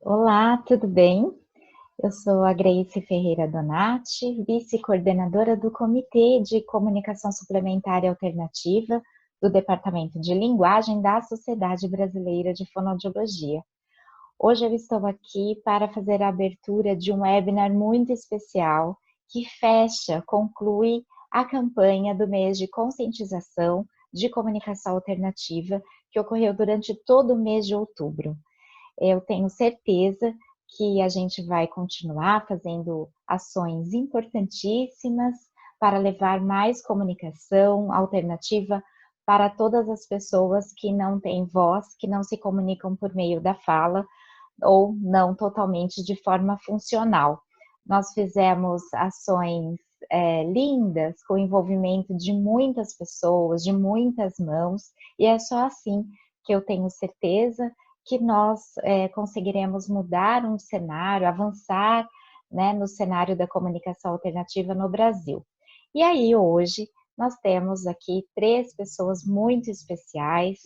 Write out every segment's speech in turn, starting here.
Olá, tudo bem? Eu sou a Grace Ferreira Donati, vice-coordenadora do Comitê de Comunicação Suplementar e Alternativa do Departamento de Linguagem da Sociedade Brasileira de Fonoaudiologia. Hoje eu estou aqui para fazer a abertura de um webinar muito especial que conclui a campanha do mês de conscientização de comunicação alternativa que ocorreu durante todo o mês de outubro. Eu tenho certeza que a gente vai continuar fazendo ações importantíssimas para levar mais comunicação alternativa para todas as pessoas que não têm voz, que não se comunicam por meio da fala ou não totalmente de forma funcional. Nós fizemos ações lindas, com o envolvimento de muitas pessoas, de muitas mãos, e é só assim que eu tenho certeza que nós conseguiremos mudar um cenário, avançar, né, no cenário da comunicação alternativa no Brasil. E aí, hoje, nós temos aqui 3 pessoas muito especiais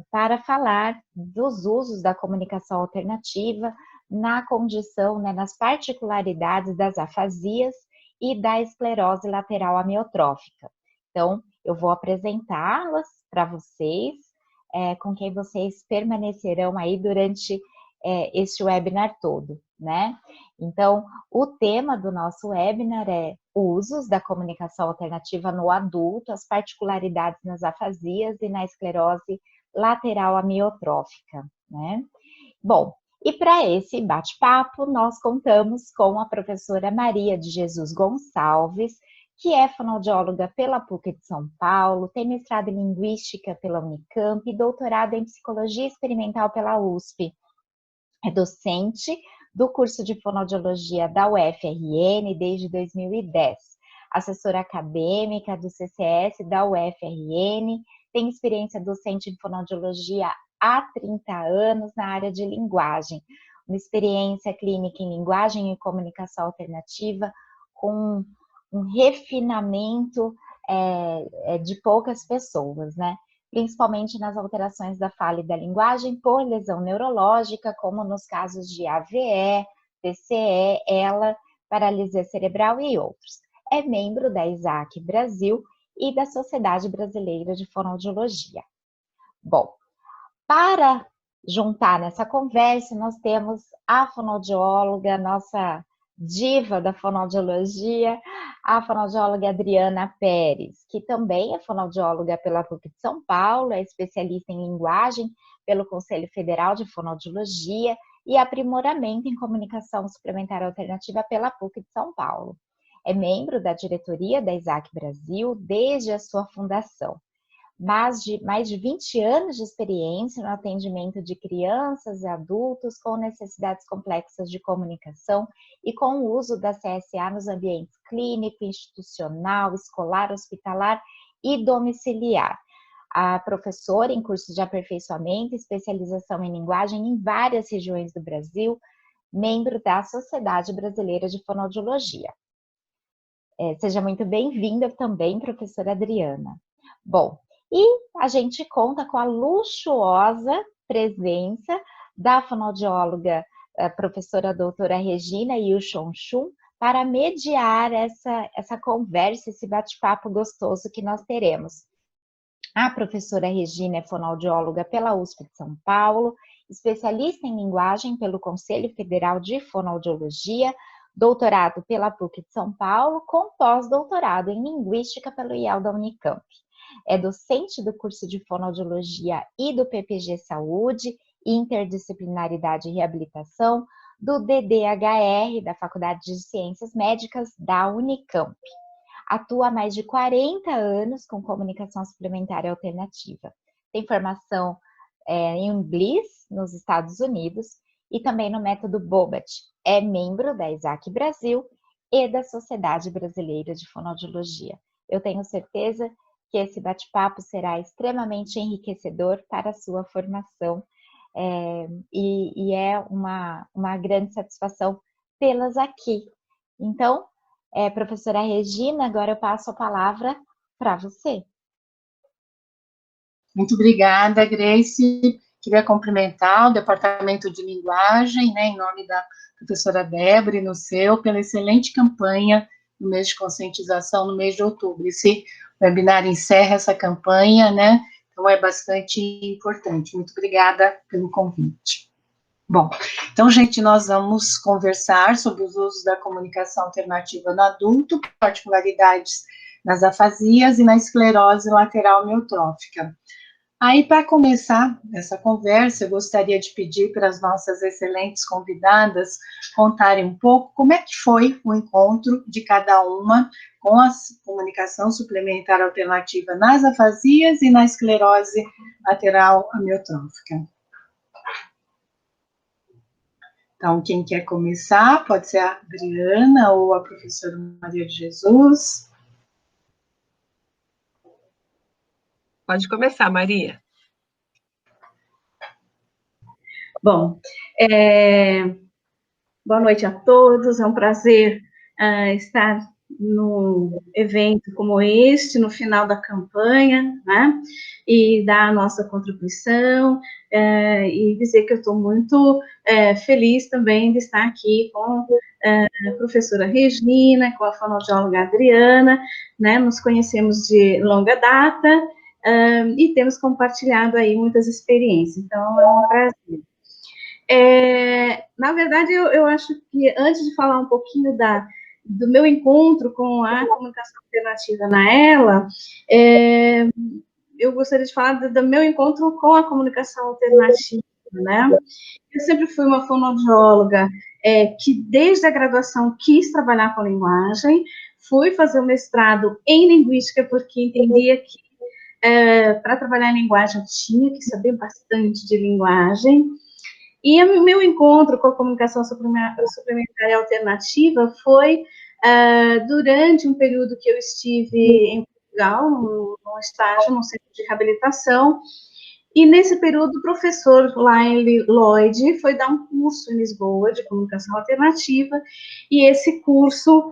para falar dos usos da comunicação alternativa na condição, né, nas particularidades das afasias e da esclerose lateral amiotrófica. Então, eu vou apresentá-las para vocês, com quem vocês permanecerão aí durante este webinar todo, né? Então, o tema do nosso webinar é usos da comunicação alternativa no adulto, as particularidades nas afasias e na esclerose lateral amiotrófica, né? Bom, e para esse bate-papo, nós contamos com a professora Maria de Jesus Gonçalves, que é fonoaudióloga pela PUC de São Paulo, tem mestrado em Linguística pela Unicamp e doutorado em Psicologia Experimental pela USP. É docente do curso de Fonoaudiologia da UFRN desde 2010, assessora acadêmica do CCS da UFRN, tem experiência docente em fonoaudiologia há 30 anos na área de linguagem, uma experiência clínica em linguagem e comunicação alternativa com um refinamento de poucas pessoas, né? Principalmente nas alterações da fala e da linguagem por lesão neurológica, como nos casos de AVE, TCE, ELA, paralisia cerebral e outros. É membro da ISAC Brasil e da Sociedade Brasileira de Fonoaudiologia. Bom, para juntar nessa conversa, nós temos a fonoaudióloga, nossa diva da fonoaudiologia, a fonoaudióloga Adriana Pérez, que também é fonoaudióloga pela PUC de São Paulo, é especialista em linguagem pelo Conselho Federal de Fonoaudiologia e aprimoramento em comunicação suplementar alternativa pela PUC de São Paulo. É membro da diretoria da ISAC Brasil desde a sua fundação. Mais de 20 anos de experiência no atendimento de crianças e adultos com necessidades complexas de comunicação e com o uso da CSA nos ambientes clínico, institucional, escolar, hospitalar e domiciliar. A professora em cursos de aperfeiçoamento e especialização em linguagem em várias regiões do Brasil, membro da Sociedade Brasileira de Fonoaudiologia. Seja muito bem-vinda também, professora Adriana. Bom, e a gente conta com a luxuosa presença da fonoaudióloga, professora doutora Regina Yushon-Chun, para mediar essa conversa, esse bate-papo gostoso que nós teremos. A professora Regina é fonoaudióloga pela USP de São Paulo, especialista em linguagem pelo Conselho Federal de Fonoaudiologia, doutorado pela PUC de São Paulo, com pós-doutorado em Linguística pelo IEL da Unicamp. É docente do curso de Fonoaudiologia e do PPG Saúde, Interdisciplinaridade e Reabilitação, do DDHR, da Faculdade de Ciências Médicas da Unicamp. Atua há mais de 40 anos com comunicação suplementar e alternativa. Tem formação em Bliss, nos Estados Unidos, e também no método Bobat. É membro da ISAC Brasil e da Sociedade Brasileira de Fonoaudiologia. Eu tenho certeza que esse bate-papo será extremamente enriquecedor para a sua formação e é uma grande satisfação tê-las aqui. Então, professora Regina, agora eu passo a palavra para você. Muito obrigada, Grace. queria cumprimentar o Departamento de Linguagem, né, em nome da professora Débora e no seu, pela excelente campanha no mês de conscientização, no mês de outubro. Esse webinar encerra essa campanha, né, então é bastante importante. Muito obrigada pelo convite. Bom, então, gente, nós vamos conversar sobre os usos da comunicação alternativa no adulto, particularidades nas afasias e na esclerose lateral amiotrófica. Aí, para começar essa conversa, eu gostaria de pedir para as nossas excelentes convidadas contarem um pouco como é que foi o encontro de cada uma com a comunicação suplementar alternativa nas afasias e na esclerose lateral amiotrófica. Então, quem quer começar, pode ser a Adriana ou a professora Maria de Jesus. Pode começar, Maria. Bom, boa noite a todos, é um prazer estar num evento como este, no final da campanha, né, e dar a nossa contribuição, e dizer que eu estou muito feliz também de estar aqui com a professora Regina, com a fonoaudióloga Adriana, né, nos conhecemos de longa data, e temos compartilhado aí muitas experiências, então é um prazer. Na verdade, eu acho que antes de falar um pouquinho do meu encontro com a comunicação alternativa na ELA, eu gostaria de falar do meu encontro com a comunicação alternativa, né? Eu sempre fui uma fonoaudióloga que, desde a graduação, quis trabalhar com linguagem, fui fazer o mestrado em linguística, porque entendia que, para trabalhar em linguagem, eu tinha que saber bastante de linguagem. E o meu encontro com a comunicação suplementar e alternativa foi durante um período que eu estive em Portugal, num estágio, num centro de reabilitação, e nesse período o professor Lyle Lloyd foi dar um curso em Lisboa de comunicação alternativa, e esse curso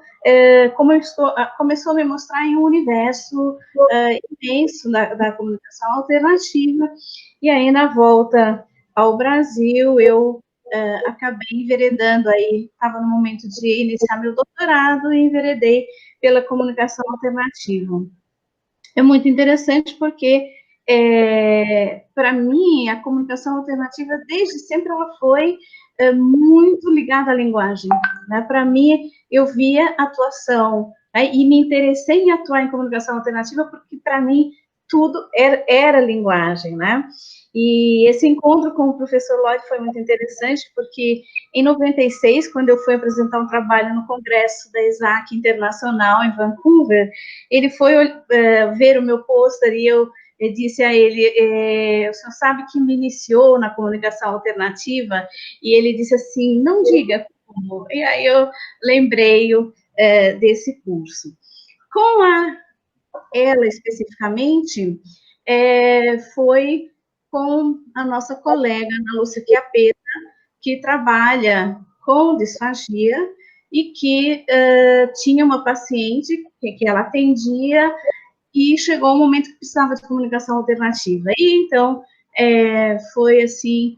começou a me mostrar em um universo imenso da comunicação alternativa, e aí na volta ao Brasil, eu acabei enveredando aí, estava no momento de iniciar meu doutorado e enveredei pela comunicação alternativa. É muito interessante porque, para mim, a comunicação alternativa, desde sempre, ela foi muito ligada à linguagem, né? Para mim, eu via atuação, né? E me interessei em atuar em comunicação alternativa porque, para mim, tudo era linguagem, né? E esse encontro com o professor Lloyd foi muito interessante, porque em 96, quando eu fui apresentar um trabalho no congresso da ESAC Internacional em Vancouver, ele foi ver o meu pôster e eu disse a ele, o senhor sabe que me iniciou na comunicação alternativa? E ele disse assim, não diga como. E aí eu lembrei-o desse curso. Com ela especificamente, foi com a nossa colega, Ana Lúcia Chiappetta, que trabalha com disfagia e que tinha uma paciente que ela atendia e chegou um momento que precisava de comunicação alternativa. E então, foi assim,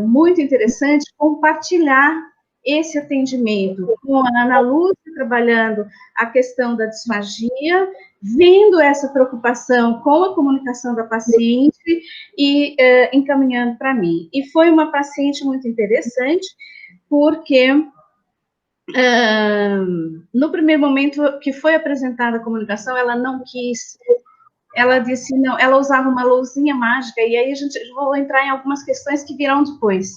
muito interessante compartilhar esse atendimento com a Ana Lúcia, trabalhando a questão da disfagia, vendo essa preocupação com a comunicação da paciente e encaminhando para mim. E foi uma paciente muito interessante, porque no primeiro momento que foi apresentada a comunicação, ela não quis, ela disse não, ela usava uma lousinha mágica, e aí vou entrar em algumas questões que virão depois.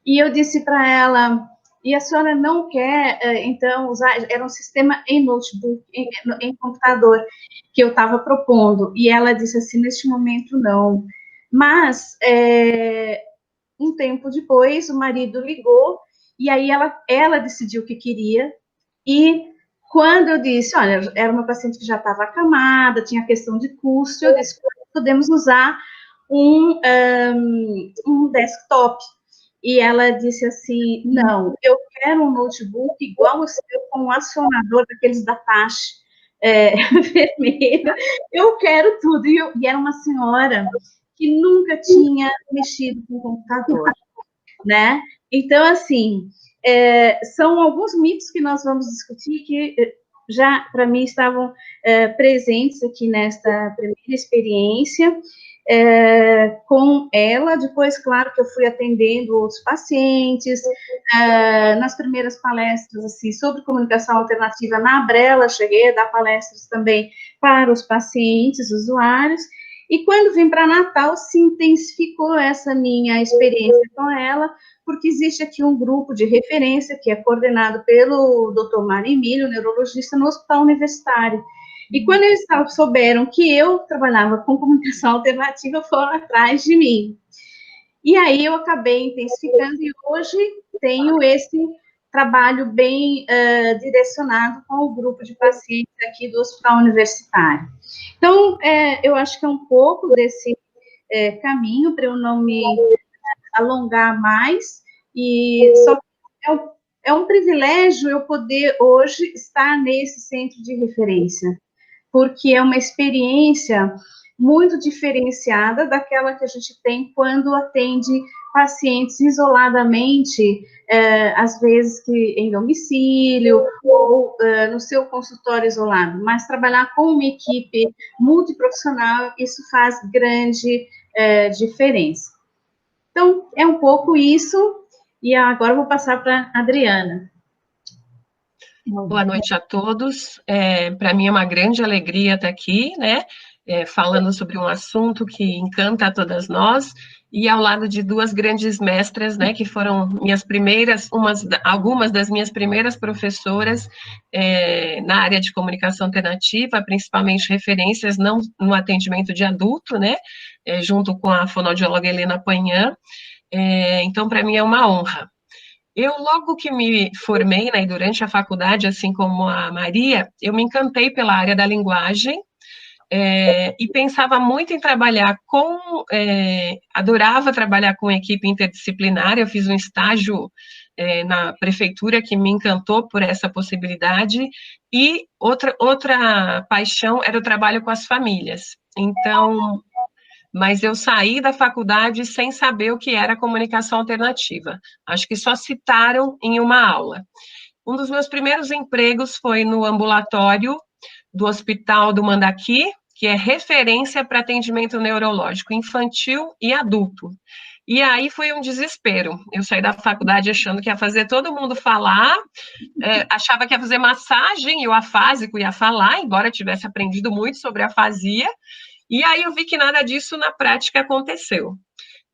E eu disse para ela, e a senhora não quer, então, usar, era um sistema em notebook, em computador, que eu estava propondo, e ela disse assim, neste momento não. Mas, um tempo depois, o marido ligou, e aí ela decidiu o que queria, e quando eu disse, olha, era uma paciente que já estava acamada, tinha questão de custo, eu disse, podemos usar um desktop. E ela disse assim, não, eu quero um notebook igual o seu, com um acionador daqueles da Tachi, vermelho, eu quero tudo. E era uma senhora que nunca tinha mexido com o computador, né? Então, assim, são alguns mitos que nós vamos discutir que já, para mim, estavam presentes aqui nesta primeira experiência com ela. Depois, claro, que eu fui atendendo outros pacientes, nas primeiras palestras, assim, sobre comunicação alternativa na Abrela, cheguei a dar palestras também para os pacientes, usuários, e quando vim para Natal, se intensificou essa minha experiência com ela, porque existe aqui um grupo de referência que é coordenado pelo Dr. Mário Emílio, neurologista, no Hospital Universitário. E quando eles souberam que eu trabalhava com comunicação alternativa, foram atrás de mim. E aí eu acabei intensificando e hoje tenho esse trabalho bem direcionado com o grupo de pacientes aqui do Hospital Universitário. Então, eu acho que é um pouco desse caminho, para eu não me alongar mais, e só é um privilégio eu poder hoje estar nesse centro de referência, porque é uma experiência muito diferenciada daquela que a gente tem quando atende pacientes isoladamente, às vezes que em domicílio ou no seu consultório isolado, mas trabalhar com uma equipe multiprofissional, isso faz grande diferença. Então, é um pouco isso, e agora eu vou passar para a Adriana. Boa noite a todos. Para mim é uma grande alegria estar aqui, né, falando sobre um assunto que encanta a todas nós, e ao lado de duas grandes mestras, né, que foram minhas primeiras, algumas das minhas primeiras professoras na área de comunicação alternativa, principalmente referências não no atendimento de adulto, né, junto com a fonoaudióloga Helena Painhan. Então, para mim é uma honra. Eu, logo que me formei, né, durante a faculdade, assim como a Maria, eu me encantei pela área da linguagem, e pensava muito em trabalhar adorava trabalhar com equipe interdisciplinar. Eu fiz um estágio na prefeitura que me encantou por essa possibilidade, e outra paixão era o trabalho com as famílias. Então, mas eu saí da faculdade sem saber o que era comunicação alternativa. Acho que só citaram em uma aula. Um dos meus primeiros empregos foi no ambulatório do Hospital do Mandaqui, que é referência para atendimento neurológico infantil e adulto. E aí foi um desespero. Eu saí da faculdade achando que ia fazer todo mundo falar, achava que ia fazer massagem e o afásico ia falar, embora tivesse aprendido muito sobre afasia. E aí eu vi que nada disso na prática aconteceu.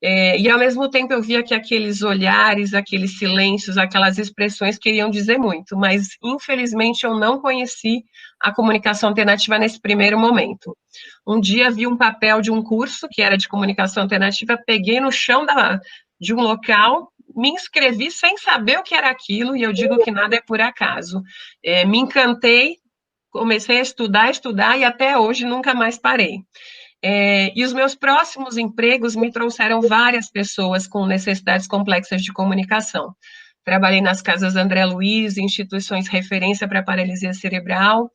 E ao mesmo tempo eu via que aqueles olhares, aqueles silêncios, aquelas expressões queriam dizer muito, mas infelizmente eu não conheci a comunicação alternativa nesse primeiro momento. Um dia vi um papel de um curso que era de comunicação alternativa, peguei no chão de um local, me inscrevi sem saber o que era aquilo, e eu digo que nada é por acaso. Me encantei, comecei a estudar, e até hoje nunca mais parei. E os meus próximos empregos me trouxeram várias pessoas com necessidades complexas de comunicação. Trabalhei nas casas André Luiz, instituições referência para paralisia cerebral,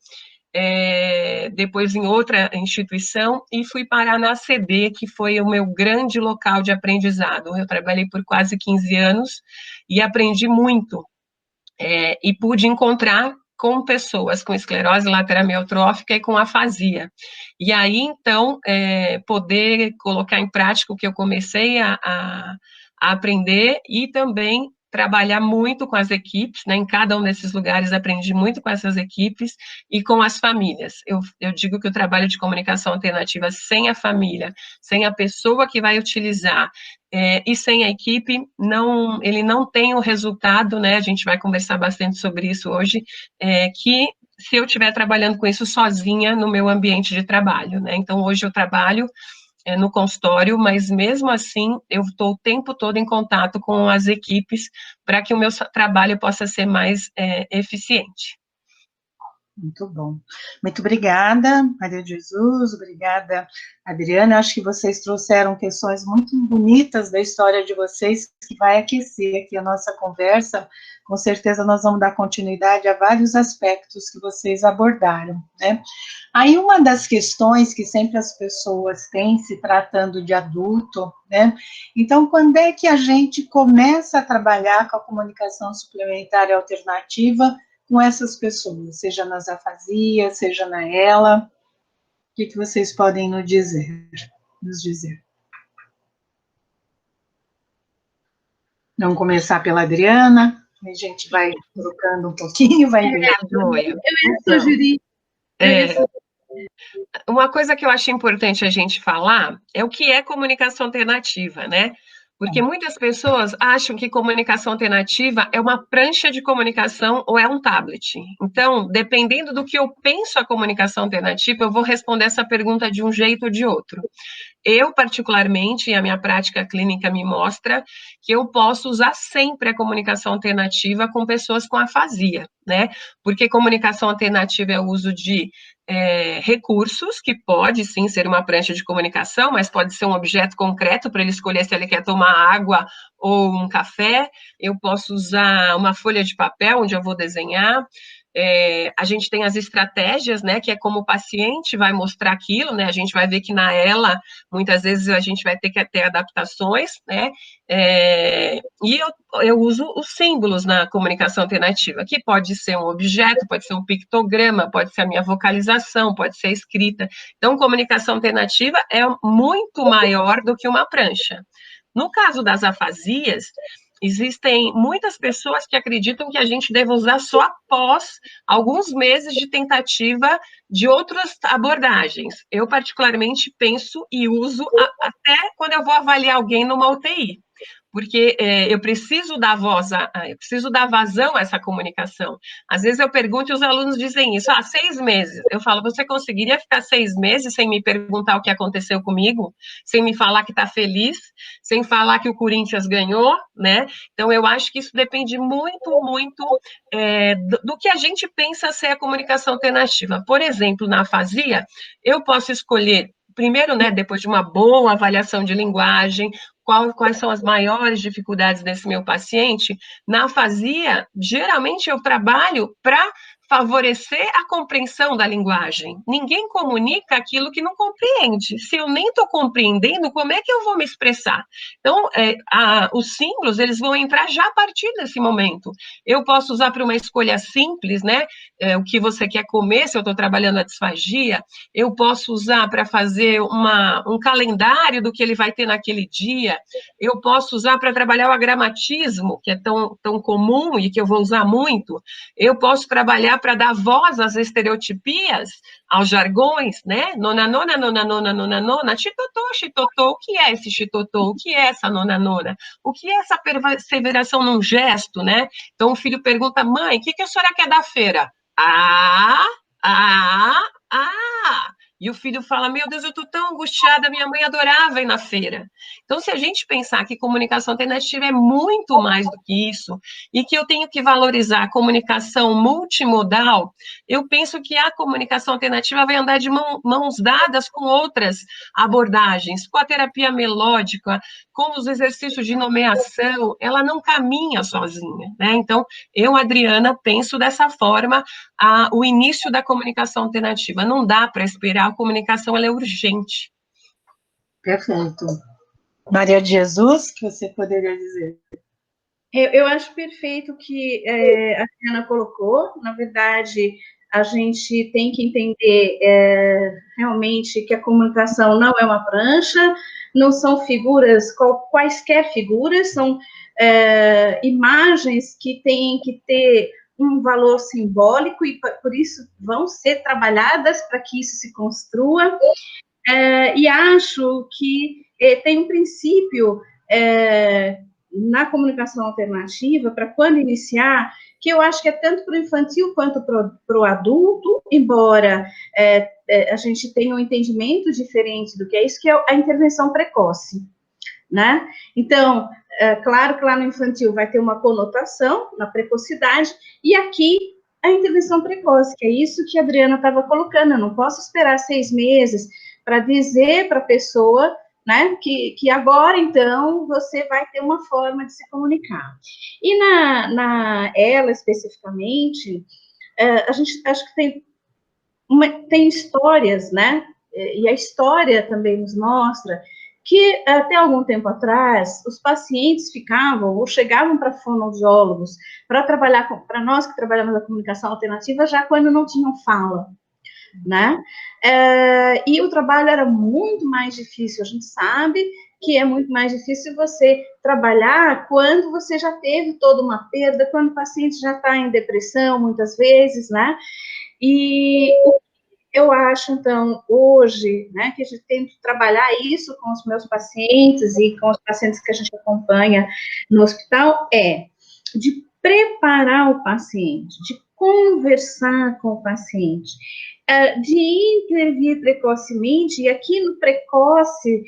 depois em outra instituição, e fui parar na ACD, que foi o meu grande local de aprendizado. Eu trabalhei por quase 15 anos e aprendi muito, e pude encontrar com pessoas com esclerose lateral amiotrófica e com afasia. E aí, então, poder colocar em prática o que eu comecei a aprender, e também trabalhar muito com as equipes, né? Em cada um desses lugares aprendi muito com essas equipes e com as famílias. Eu digo que o trabalho de comunicação alternativa sem a família, sem a pessoa que vai utilizar, e sem a equipe, ele não tem o resultado, né? A gente vai conversar bastante sobre isso hoje, que se eu estiver trabalhando com isso sozinha no meu ambiente de trabalho, né? Então, hoje eu trabalho no consultório, mas mesmo assim eu estou o tempo todo em contato com as equipes para que o meu trabalho possa ser mais eficiente. Muito bom. Muito obrigada, Maria de Jesus, obrigada, Adriana. Acho que vocês trouxeram questões muito bonitas da história de vocês, que vai aquecer aqui a nossa conversa. Com certeza nós vamos dar continuidade a vários aspectos que vocês abordaram, né? Aí uma das questões que sempre as pessoas têm se tratando de adulto, né? Então, quando é que a gente começa a trabalhar com a comunicação suplementar e alternativa com essas pessoas, seja nas afasias, seja na ELA? O que vocês podem nos dizer? Vamos começar pela Adriana, a gente vai trocando um pouquinho, vai ver. Eu ia sugerir. Uma coisa que eu acho importante a gente falar é o que é comunicação alternativa, né? Porque muitas pessoas acham que comunicação alternativa é uma prancha de comunicação ou é um tablet. Então, dependendo do que eu penso a comunicação alternativa, eu vou responder essa pergunta de um jeito ou de outro. Eu, particularmente, a minha prática clínica me mostra que eu posso usar sempre a comunicação alternativa com pessoas com afasia, né? Porque comunicação alternativa é o uso de recursos, que pode sim ser uma prancha de comunicação, mas pode ser um objeto concreto para ele escolher se ele quer tomar água ou um café. Eu posso usar uma folha de papel onde eu vou desenhar. A gente tem as estratégias, né, que é como o paciente vai mostrar aquilo, né, a gente vai ver que na ELA, muitas vezes a gente vai ter que ter adaptações, né, e eu uso os símbolos na comunicação alternativa, que pode ser um objeto, pode ser um pictograma, pode ser a minha vocalização, pode ser a escrita. Então, comunicação alternativa é muito maior do que uma prancha. No caso das afasias, existem muitas pessoas que acreditam que a gente deve usar só após alguns meses de tentativa de outras abordagens. Eu, particularmente, penso e uso até quando eu vou avaliar alguém numa UTI. Porque eu preciso dar voz, eu preciso dar vazão a essa comunicação. Às vezes eu pergunto e os alunos dizem isso, 6 meses. Eu falo, você conseguiria ficar 6 meses sem me perguntar o que aconteceu comigo? Sem me falar que está feliz? Sem falar que o Corinthians ganhou, né? Então, eu acho que isso depende muito, muito do que a gente pensa ser a comunicação alternativa. Por exemplo, na afasia, eu posso escolher primeiro, né, depois de uma boa avaliação de linguagem, quais são as maiores dificuldades desse meu paciente, na afasia, geralmente eu trabalho para favorecer a compreensão da linguagem. Ninguém comunica aquilo que não compreende. Se eu nem estou compreendendo, como é que eu vou me expressar? Então, os símbolos, eles vão entrar já a partir desse momento. Eu posso usar para uma escolha simples, né? O que você quer comer, se eu estou trabalhando a disfagia. Eu posso usar para fazer um calendário do que ele vai ter naquele dia. Eu posso usar para trabalhar o agramatismo, que é tão comum e que eu vou usar muito. Eu posso trabalhar para dar voz às estereotipias, aos jargões, né? Nona, nona, nona, nona, nona, nona, chitotô, chitotô, o que é esse chitotô? O que é essa nona, nona? O que é essa perseveração num gesto, né? Então o filho pergunta, mãe, o que a senhora quer da feira? E o filho fala, meu Deus, eu estou tão angustiada, minha mãe adorava ir na feira. Então, se a gente pensar que comunicação alternativa é muito mais do que isso, e que eu tenho que valorizar a comunicação multimodal, eu penso que a comunicação alternativa vai andar de mãos dadas com outras abordagens, com a terapia melódica, com os exercícios de nomeação, ela não caminha sozinha, né? Então, eu, Adriana, penso dessa forma o início da comunicação alternativa. Não dá para esperar, a comunicação ela é urgente. Perfeito. Maria de Jesus, o que você poderia dizer? Eu acho perfeito o que a Adriana colocou. Na verdade, a gente tem que entender realmente que a comunicação não é uma prancha, não são figuras, quaisquer figuras, são imagens que têm que ter um valor simbólico e por isso vão ser trabalhadas para que isso se construa. E acho que tem um princípio na comunicação alternativa, para quando iniciar, que eu acho que é tanto para o infantil quanto para o adulto, embora a gente tenha um entendimento diferente do que é isso, que é a intervenção precoce, né? Então, claro que lá no infantil vai ter uma conotação na precocidade, e aqui a intervenção precoce, que é isso que a Adriana estava colocando. Eu não posso esperar 6 meses para dizer para a pessoa, né, que agora, então, você vai ter uma forma de se comunicar. E na ela, especificamente, a gente acho que tem histórias, né, e a história também nos mostra que, até algum tempo atrás, os pacientes ficavam ou chegavam para fonoaudiólogos para trabalhar, para nós que trabalhamos na comunicação alternativa, já quando não tinham fala, né? E o trabalho era muito mais difícil, a gente sabe que é muito mais difícil você trabalhar quando você já teve toda uma perda, quando o paciente já está em depressão, muitas vezes, né? E eu acho, então, hoje, né, que a gente tem que trabalhar isso com os meus pacientes e com os pacientes que a gente acompanha no hospital, de preparar o paciente, de conversar com o paciente, de intervir precocemente, e aqui no precoce,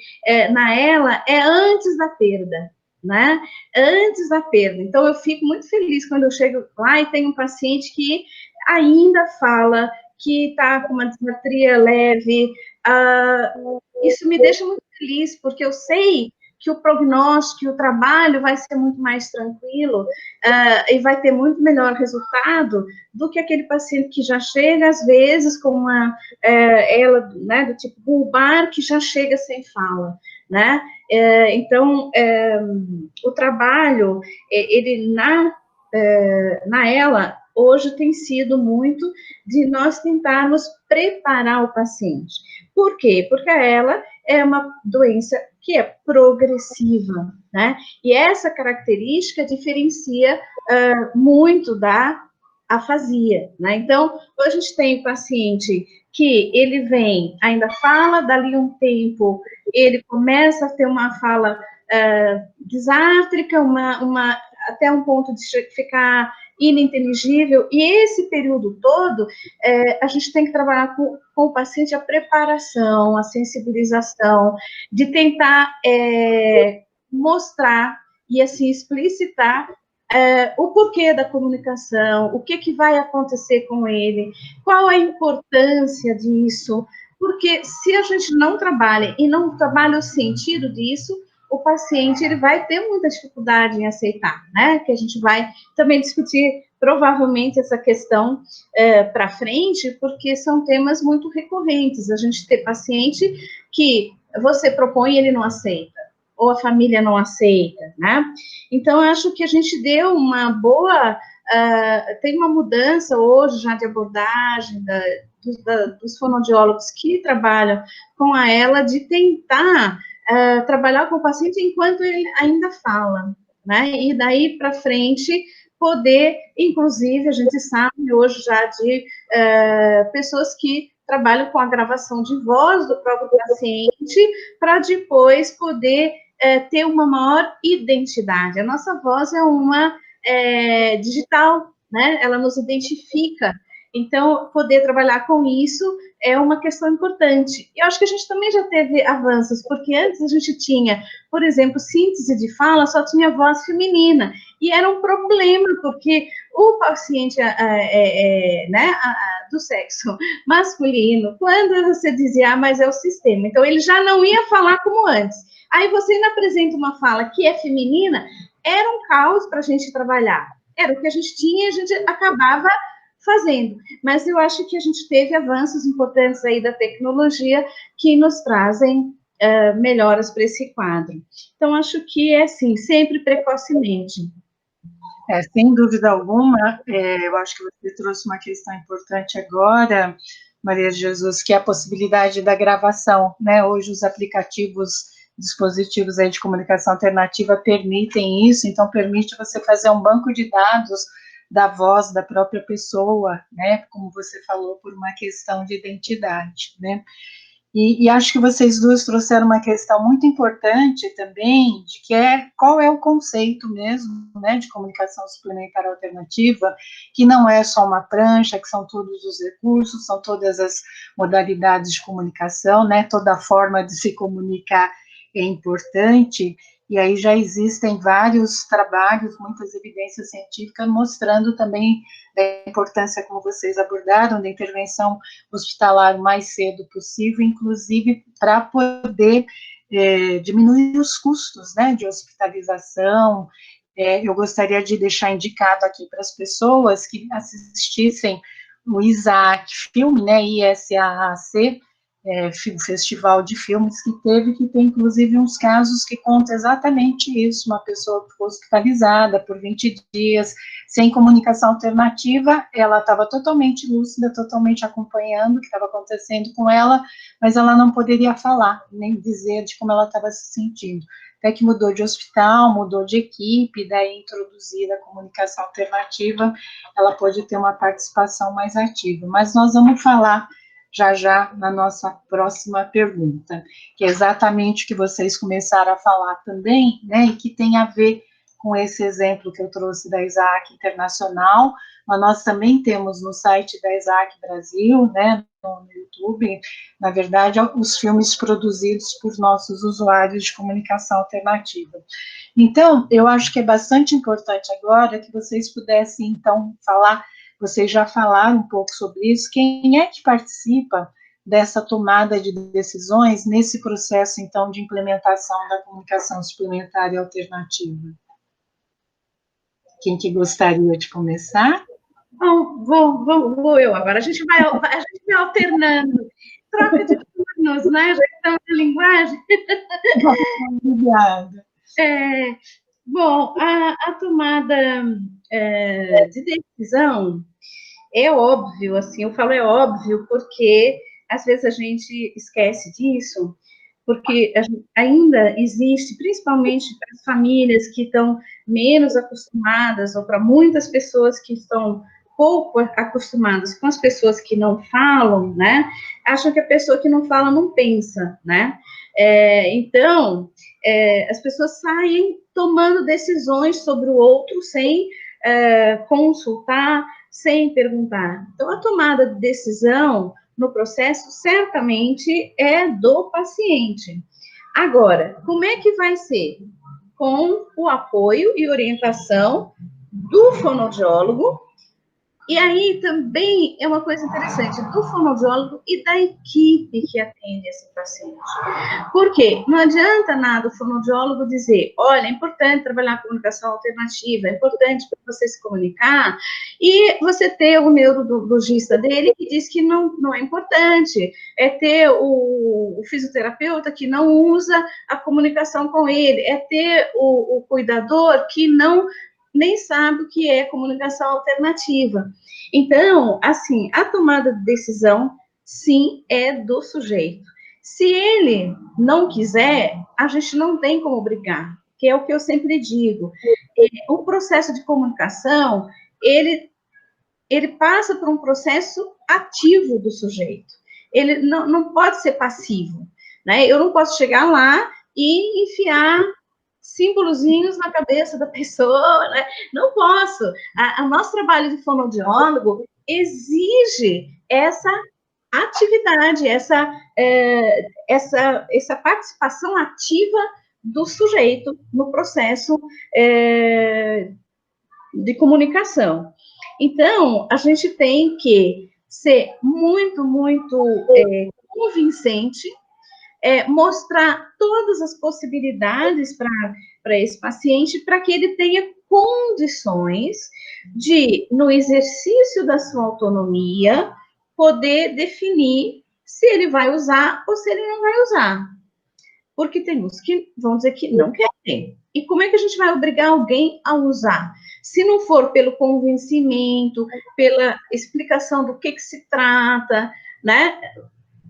na ela, é antes da perda, né? Antes da perda. Então, eu fico muito feliz quando eu chego lá e tem um paciente que ainda fala, que está com uma dismetria leve, isso me deixa muito feliz, porque eu sei que o prognóstico, que o trabalho vai ser muito mais tranquilo, e vai ter muito melhor resultado do que aquele paciente que já chega, às vezes, com uma, ela, né, do tipo bulbar, que já chega sem fala, né? Então, o trabalho, ele na ela, hoje tem sido muito de nós tentarmos preparar o paciente. Por quê? Porque ela é uma doença que é progressiva, né? E essa característica diferencia muito da afasia, né? Então, a gente tem paciente que ele vem, ainda fala, dali um tempo, ele começa a ter uma fala disártrica, até um ponto de ficar ininteligível, e esse período todo, a gente tem que trabalhar com o paciente a preparação, a sensibilização, de tentar mostrar e, assim, explicitar o porquê da comunicação, o que vai acontecer com ele, qual a importância disso, porque se a gente não trabalha, e não trabalha o sentido disso, o paciente ele vai ter muita dificuldade em aceitar, né? Que a gente vai também discutir provavelmente essa questão para frente, porque são temas muito recorrentes. A gente tem paciente que você propõe e ele não aceita, ou a família não aceita, né? Então, eu acho que a gente deu uma boa... tem uma mudança hoje já de abordagem dos fonoaudiólogos que trabalham com a ela, de tentar trabalhar com o paciente enquanto ele ainda fala, né? E daí para frente poder, inclusive, a gente sabe hoje já de pessoas que trabalham com a gravação de voz do próprio paciente para depois poder ter uma maior identidade. A nossa voz é uma digital, né? Ela nos identifica. Então, poder trabalhar com isso é uma questão importante. Eu acho que a gente também já teve avanços, porque antes a gente tinha, por exemplo, síntese de fala, só tinha voz feminina, e era um problema, porque o paciente né, do sexo masculino, quando você dizia, mas é o sistema, então ele já não ia falar como antes. Aí você ainda apresenta uma fala que é feminina, era um caos para a gente trabalhar. Era o que a gente tinha e a gente acabava fazendo, mas eu acho que a gente teve avanços importantes aí da tecnologia que nos trazem melhoras para esse quadro. Então, acho que é assim, sempre precocemente. Sem dúvida alguma, eu acho que você trouxe uma questão importante agora, Maria de Jesus, que é a possibilidade da gravação, né? Hoje os dispositivos aí de comunicação alternativa permitem isso, então permite você fazer um banco de dados da voz da própria pessoa, né, como você falou, por uma questão de identidade, né, e acho que vocês duas trouxeram uma questão muito importante também, de que qual é o conceito mesmo, né, de comunicação suplementar alternativa, que não é só uma prancha, que são todos os recursos, são todas as modalidades de comunicação, né, toda a forma de se comunicar é importante. e aí já existem vários trabalhos, muitas evidências científicas mostrando também a importância, como vocês abordaram, da intervenção hospitalar o mais cedo possível, inclusive para poder diminuir os custos, né, de hospitalização. Eu gostaria de deixar indicado aqui para as pessoas que assistissem o ISAAC filme, né, ISAAC, o festival de filmes que teve, que tem inclusive uns casos que contam exatamente isso, uma pessoa que foi hospitalizada por 20 dias, sem comunicação alternativa, ela estava totalmente lúcida, totalmente acompanhando o que estava acontecendo com ela, mas ela não poderia falar, nem dizer de como ela estava se sentindo. Até que mudou de hospital, mudou de equipe, daí introduzir a comunicação alternativa, ela pode ter uma participação mais ativa. Mas nós vamos falar já na nossa próxima pergunta, que é exatamente o que vocês começaram a falar também, né, e que tem a ver com esse exemplo que eu trouxe da ISAAC Internacional, mas nós também temos no site da ISAAC Brasil, né, no YouTube, na verdade, os filmes produzidos por nossos usuários de comunicação alternativa. Então, eu acho que é bastante importante agora que vocês pudessem, então, falar, vocês já falaram um pouco sobre isso, quem é que participa dessa tomada de decisões nesse processo, então, de implementação da comunicação suplementar e alternativa? Quem que gostaria de começar? Bom, vou eu agora. A gente vai alternando, troca de turnos, né? Já estamos na linguagem. Obrigada. Bom, a tomada de decisão é óbvio, assim, eu falo é óbvio porque às vezes a gente esquece disso, porque ainda existe, principalmente para as famílias que estão menos acostumadas, ou para muitas pessoas que estão pouco acostumadas com as pessoas que não falam, né, acham que a pessoa que não fala não pensa, né, então, as pessoas saem tomando decisões sobre o outro sem consultar, sem perguntar. Então, a tomada de decisão no processo certamente é do paciente. Agora, como é que vai ser? Com o apoio e orientação do fonoaudiólogo. E aí também é uma coisa interessante, do fonoaudiólogo e da equipe que atende esse paciente. Por quê? Não adianta nada o fonoaudiólogo dizer, olha, é importante trabalhar a comunicação alternativa, é importante para você se comunicar, e você ter o neurologista dele que diz que não é importante, é ter o fisioterapeuta que não usa a comunicação com ele, é ter o cuidador que nem sabe o que é comunicação alternativa. Então, assim, a tomada de decisão, sim, é do sujeito. Se ele não quiser, a gente não tem como obrigar, que é o que eu sempre digo. O processo de comunicação, ele passa por um processo ativo do sujeito. Ele não pode ser passivo, né? Eu não posso chegar lá e enfiar símbolozinhos na cabeça da pessoa, né? Não posso. O nosso trabalho de fonoaudiólogo exige essa atividade, essa participação ativa do sujeito no processo de comunicação. Então, a gente tem que ser muito, muito convincente, mostrar todas as possibilidades para esse paciente, para que ele tenha condições de, no exercício da sua autonomia, poder definir se ele vai usar ou se ele não vai usar. Porque tem uns que vão dizer que não querem. E como é que a gente vai obrigar alguém a usar? Se não for pelo convencimento, pela explicação do que se trata, né?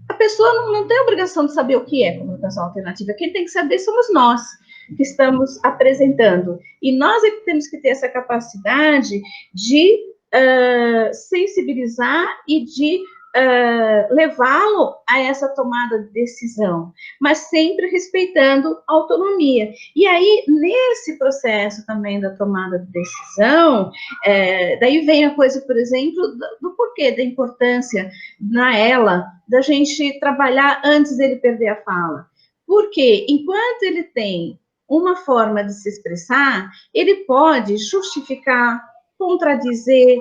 A pessoa não tem a obrigação de saber o que é comunicação alternativa. Quem tem que saber somos nós, que estamos apresentando. E nós é que temos que ter essa capacidade de sensibilizar e de levá-lo a essa tomada de decisão, mas sempre respeitando a autonomia. E aí, nesse processo também da tomada de decisão, daí vem a coisa, por exemplo, do porquê, da importância na ELA, da gente trabalhar antes dele perder a fala. Porque enquanto ele tem uma forma de se expressar, ele pode justificar, contradizer,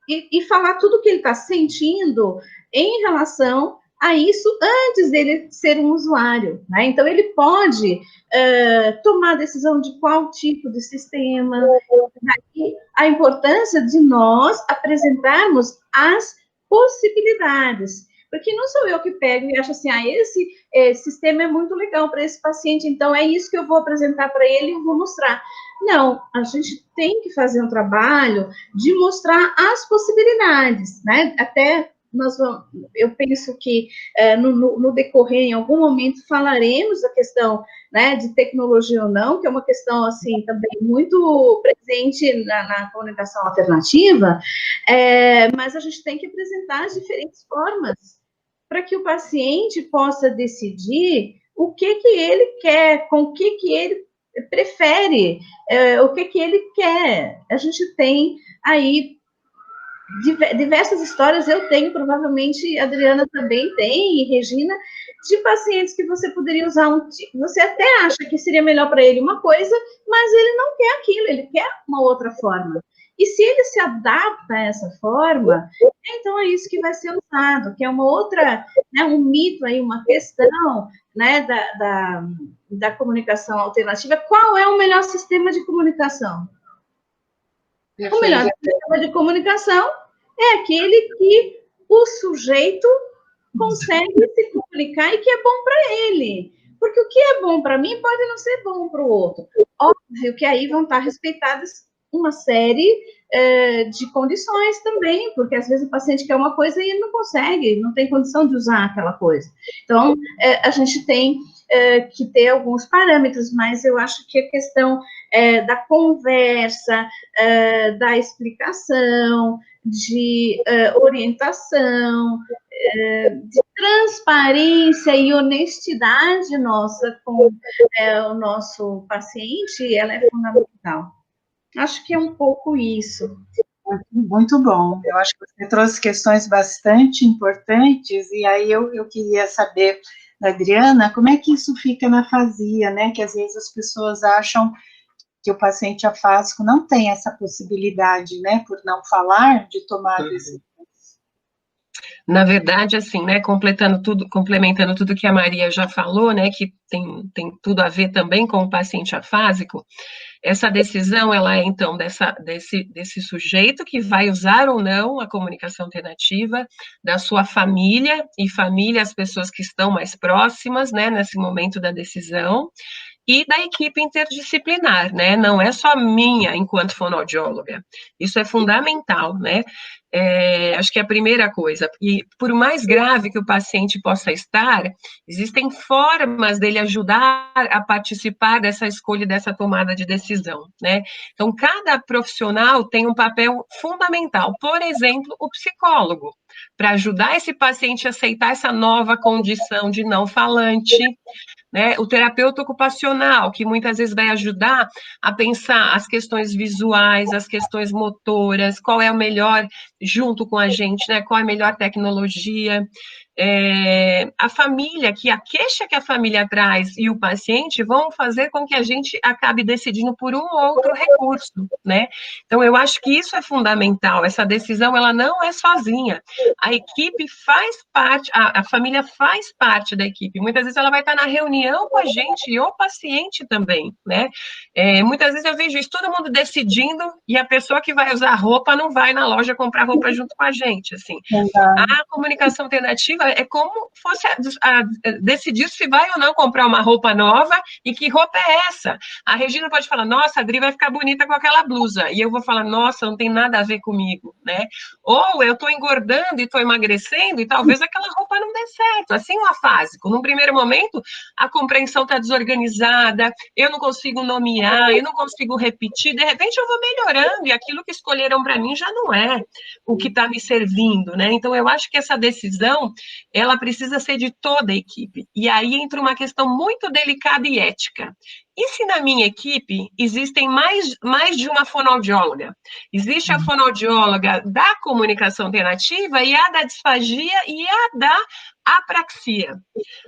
e falar tudo o que ele está sentindo em relação a isso antes dele ser um usuário, né? Então, ele pode tomar a decisão de qual tipo de sistema, daí a importância de nós apresentarmos as possibilidades, porque não sou eu que pego e acho assim, esse sistema é muito legal para esse paciente, então é isso que eu vou apresentar para ele e vou mostrar. Não, a gente tem que fazer um trabalho de mostrar as possibilidades, né? Até eu penso que no decorrer, em algum momento, falaremos da questão, né, de tecnologia ou não, que é uma questão, assim, também muito presente na comunicação alternativa, mas a gente tem que apresentar as diferentes formas para que o paciente possa decidir o que ele quer, com o que ele prefere, o que ele quer. A gente tem aí diversas histórias, eu tenho, provavelmente a Adriana também tem, e Regina, de pacientes que você poderia usar você até acha que seria melhor para ele uma coisa, mas ele não quer aquilo, ele quer uma outra forma. E se ele se adapta a essa forma, então é isso que vai ser usado, que é uma outra, né, um mito aí, uma questão, né, da comunicação alternativa. Qual é o melhor sistema de comunicação? Perfeito. O melhor sistema de comunicação é aquele que o sujeito consegue se comunicar e que é bom para ele. Porque o que é bom para mim pode não ser bom para o outro. Óbvio que aí vão estar respeitadas uma série de condições também, porque às vezes o paciente quer uma coisa e ele não consegue, não tem condição de usar aquela coisa. Então, a gente tem que ter alguns parâmetros, mas eu acho que a questão da conversa, da explicação, de orientação, de transparência e honestidade nossa com o nosso paciente, ela é fundamental. Acho que é um pouco isso. Muito bom. Eu acho que você trouxe questões bastante importantes, e aí eu queria saber da Adriana, como é que isso fica na afasia, né? Que às vezes as pessoas acham que o paciente afásico não tem essa possibilidade, né? Por não falar, de tomar decisões. Na verdade, assim, né, complementando tudo que a Maria já falou, né, que tem tudo a ver também com o paciente afásico, essa decisão, ela é, então, desse sujeito que vai usar ou não a comunicação alternativa, da sua família, as pessoas que estão mais próximas, né, nesse momento da decisão, e da equipe interdisciplinar, né, não é só minha enquanto fonoaudióloga, isso é fundamental, né, acho que é a primeira coisa, e por mais grave que o paciente possa estar, existem formas dele ajudar a participar dessa escolha, dessa tomada de decisão, né, então cada profissional tem um papel fundamental, por exemplo, o psicólogo, para ajudar esse paciente a aceitar essa nova condição de não falante, né, o terapeuta ocupacional, que muitas vezes vai ajudar a pensar as questões visuais, as questões motoras, qual é o melhor junto com a gente, né, qual é a melhor tecnologia, a família, que a queixa que a família traz e o paciente vão fazer com que a gente acabe decidindo por um ou outro recurso, né, então eu acho que isso é fundamental, essa decisão, ela não é sozinha, a equipe faz parte, a família faz parte da equipe, muitas vezes ela vai estar na reunião com a gente e o paciente também, né, muitas vezes eu vejo isso, todo mundo decidindo e a pessoa que vai usar roupa não vai na loja comprar roupa junto com a gente, assim, a comunicação alternativa é como fosse decidir se vai ou não comprar uma roupa nova e que roupa é essa, a Regina pode falar, nossa, a Adri vai ficar bonita com aquela blusa, e eu vou falar, nossa, não tem nada a ver comigo, né, ou eu estou engordando e estou emagrecendo e talvez aquela roupa não dê certo, assim o afásico, num primeiro momento, a compreensão está desorganizada, eu não consigo nomear, eu não consigo repetir, de repente eu vou melhorando e aquilo que escolheram para mim já não é o que está me servindo, né, então eu acho que essa decisão, ela precisa ser de toda a equipe, e aí entra uma questão muito delicada e ética. E se na minha equipe existem mais de uma fonoaudióloga? Existe a fonoaudióloga da comunicação alternativa e a da disfagia e a da Apraxia.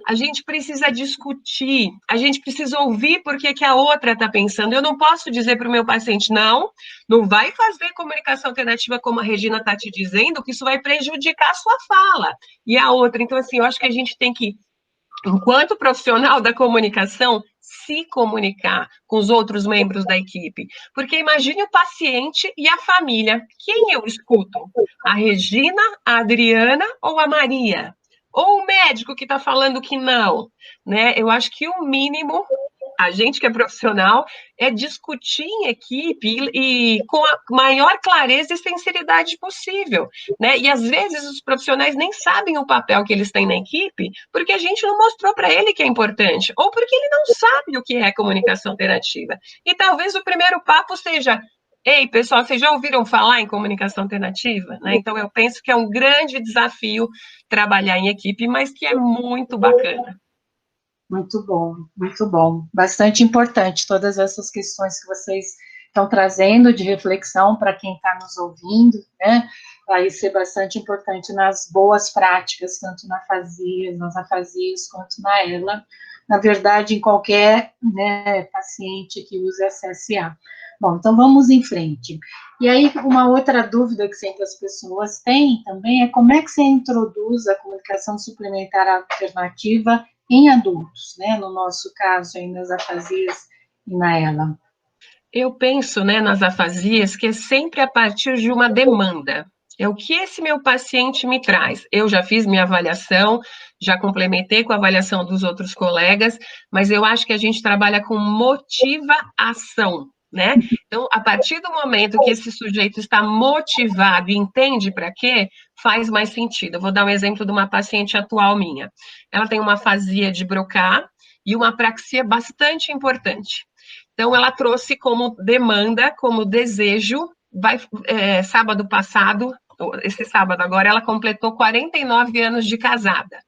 A gente precisa discutir, a gente precisa ouvir por que a outra está pensando. Eu não posso dizer para o meu paciente, não vai fazer comunicação alternativa como a Regina está te dizendo, que isso vai prejudicar a sua fala. E a outra, então assim, eu acho que a gente tem que, enquanto profissional da comunicação, se comunicar com os outros membros da equipe. Porque imagine o paciente e a família. Quem eu escuto? A Regina, a Adriana ou a Maria? Ou o médico que está falando que não, né? Eu acho que o mínimo, a gente que é profissional, é discutir em equipe e com a maior clareza e sinceridade possível, né? E às vezes os profissionais nem sabem o papel que eles têm na equipe, porque a gente não mostrou para ele que é importante, ou porque ele não sabe o que é comunicação alternativa. E talvez o primeiro papo seja: ei, pessoal, vocês já ouviram falar em comunicação alternativa? Né? Então, eu penso que é um grande desafio trabalhar em equipe, mas que é muito bacana. Muito bom, muito bom. Bastante importante todas essas questões que vocês estão trazendo de reflexão para quem está nos ouvindo, né? Vai ser bastante importante nas boas práticas, tanto nas afasias, quanto na ELA. Na verdade, em qualquer, né, paciente que use a CSA. Bom, então vamos em frente. E aí, uma outra dúvida que sempre as pessoas têm também é como é que você introduz a comunicação suplementar alternativa em adultos, né? No nosso caso, aí nas afasias e na ELA. Eu penso, né, nas afasias, que é sempre a partir de uma demanda. É o que esse meu paciente me traz. Eu já fiz minha avaliação, já complementei com a avaliação dos outros colegas, mas eu acho que a gente trabalha com motivação, né? Então, a partir do momento que esse sujeito está motivado e entende para quê, faz mais sentido. Eu vou dar um exemplo de uma paciente atual minha. Ela tem uma afasia de Broca e uma apraxia bastante importante. Então, ela trouxe como demanda, como desejo, sábado passado, esse sábado agora, ela completou 49 anos de casada.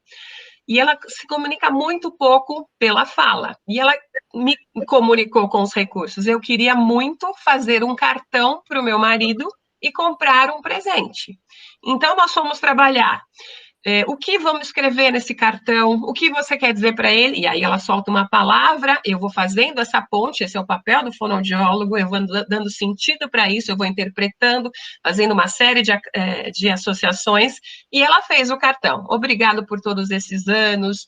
E ela se comunica muito pouco pela fala. E ela me comunicou com os recursos. Eu queria muito fazer um cartão para o meu marido e comprar um presente. Então, nós fomos trabalhar. O que vamos escrever nesse cartão? O que você quer dizer para ele? E aí ela solta uma palavra, eu vou fazendo essa ponte, esse é o papel do fonoaudiólogo, eu vou dando sentido para isso, eu vou interpretando, fazendo uma série de associações, e ela fez o cartão. Obrigado por todos esses anos,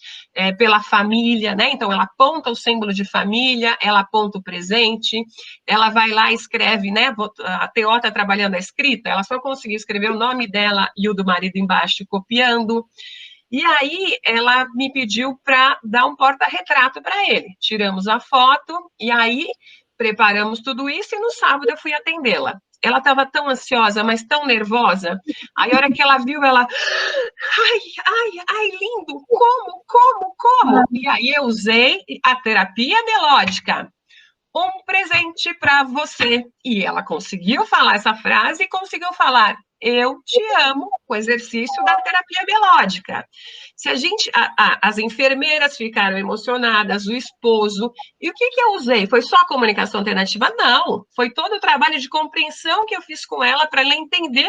pela família, né? Então ela aponta o símbolo de família, ela aponta o presente, ela vai lá e escreve, né? A TO está trabalhando a escrita, ela só conseguiu escrever o nome dela e o do marido embaixo, copiando. E aí ela me pediu para dar um porta-retrato para ele. Tiramos a foto e aí preparamos tudo isso e no sábado eu fui atendê-la. Ela estava tão ansiosa, mas tão nervosa. Aí a hora que ela viu, ela... Ai, lindo! Como? E aí eu usei a terapia melódica. Um presente para você. E ela conseguiu falar essa frase e conseguiu falar: eu te amo, com o exercício da terapia melódica. Se a gente, as enfermeiras ficaram emocionadas, o esposo, e o que eu usei? Foi só a comunicação alternativa? Não, foi todo o trabalho de compreensão que eu fiz com ela para ela entender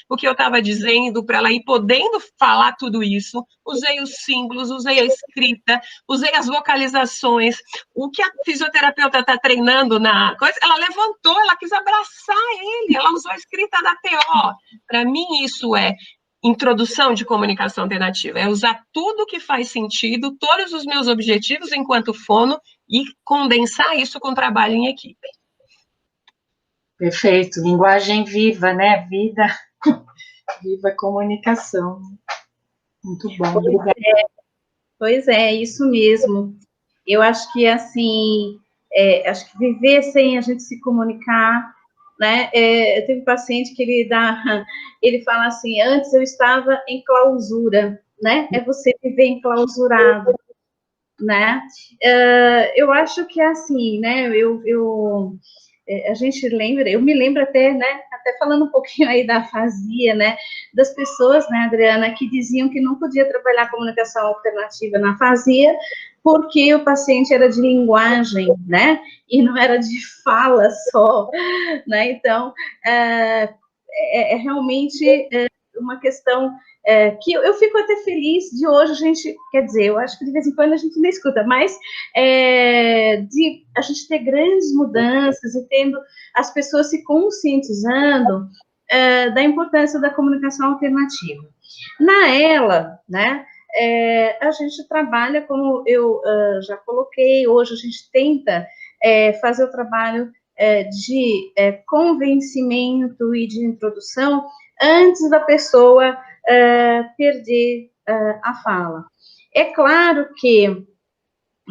o que eu estava dizendo, para ela ir podendo falar tudo isso. Usei os símbolos, usei a escrita, usei as vocalizações, o que a fisioterapeuta está treinando na coisa, ela levantou, ela quis abraçar ele, ela usou a escrita da TO. Para mim, isso é introdução de comunicação alternativa, é usar tudo que faz sentido, todos os meus objetivos enquanto fono e condensar isso com trabalho em equipe. Perfeito, linguagem viva, né? Vida, viva comunicação. Muito bom, obrigada. Pois é, isso mesmo. Eu acho que, assim, acho que viver sem a gente se comunicar, né? Eu tenho um paciente que ele fala assim: antes eu estava em clausura, né? É você viver enclausurado, né? Eu acho que é assim, né? A gente lembra, eu me lembro até, né? Até falando um pouquinho aí da afasia, né? Das pessoas, né, Adriana, que diziam que não podia trabalhar comunicação alternativa na afasia porque o paciente era de linguagem, né? E não era de fala só, né? Então, realmente uma questão que eu fico até feliz de hoje a gente, quer dizer, eu acho que de vez em quando a gente não escuta, mas de a gente ter grandes mudanças e tendo as pessoas se conscientizando da importância da comunicação alternativa. Na ELA, né, a gente trabalha, como eu já coloquei, hoje a gente tenta fazer o trabalho de convencimento e de introdução antes da pessoa perder a fala. É claro que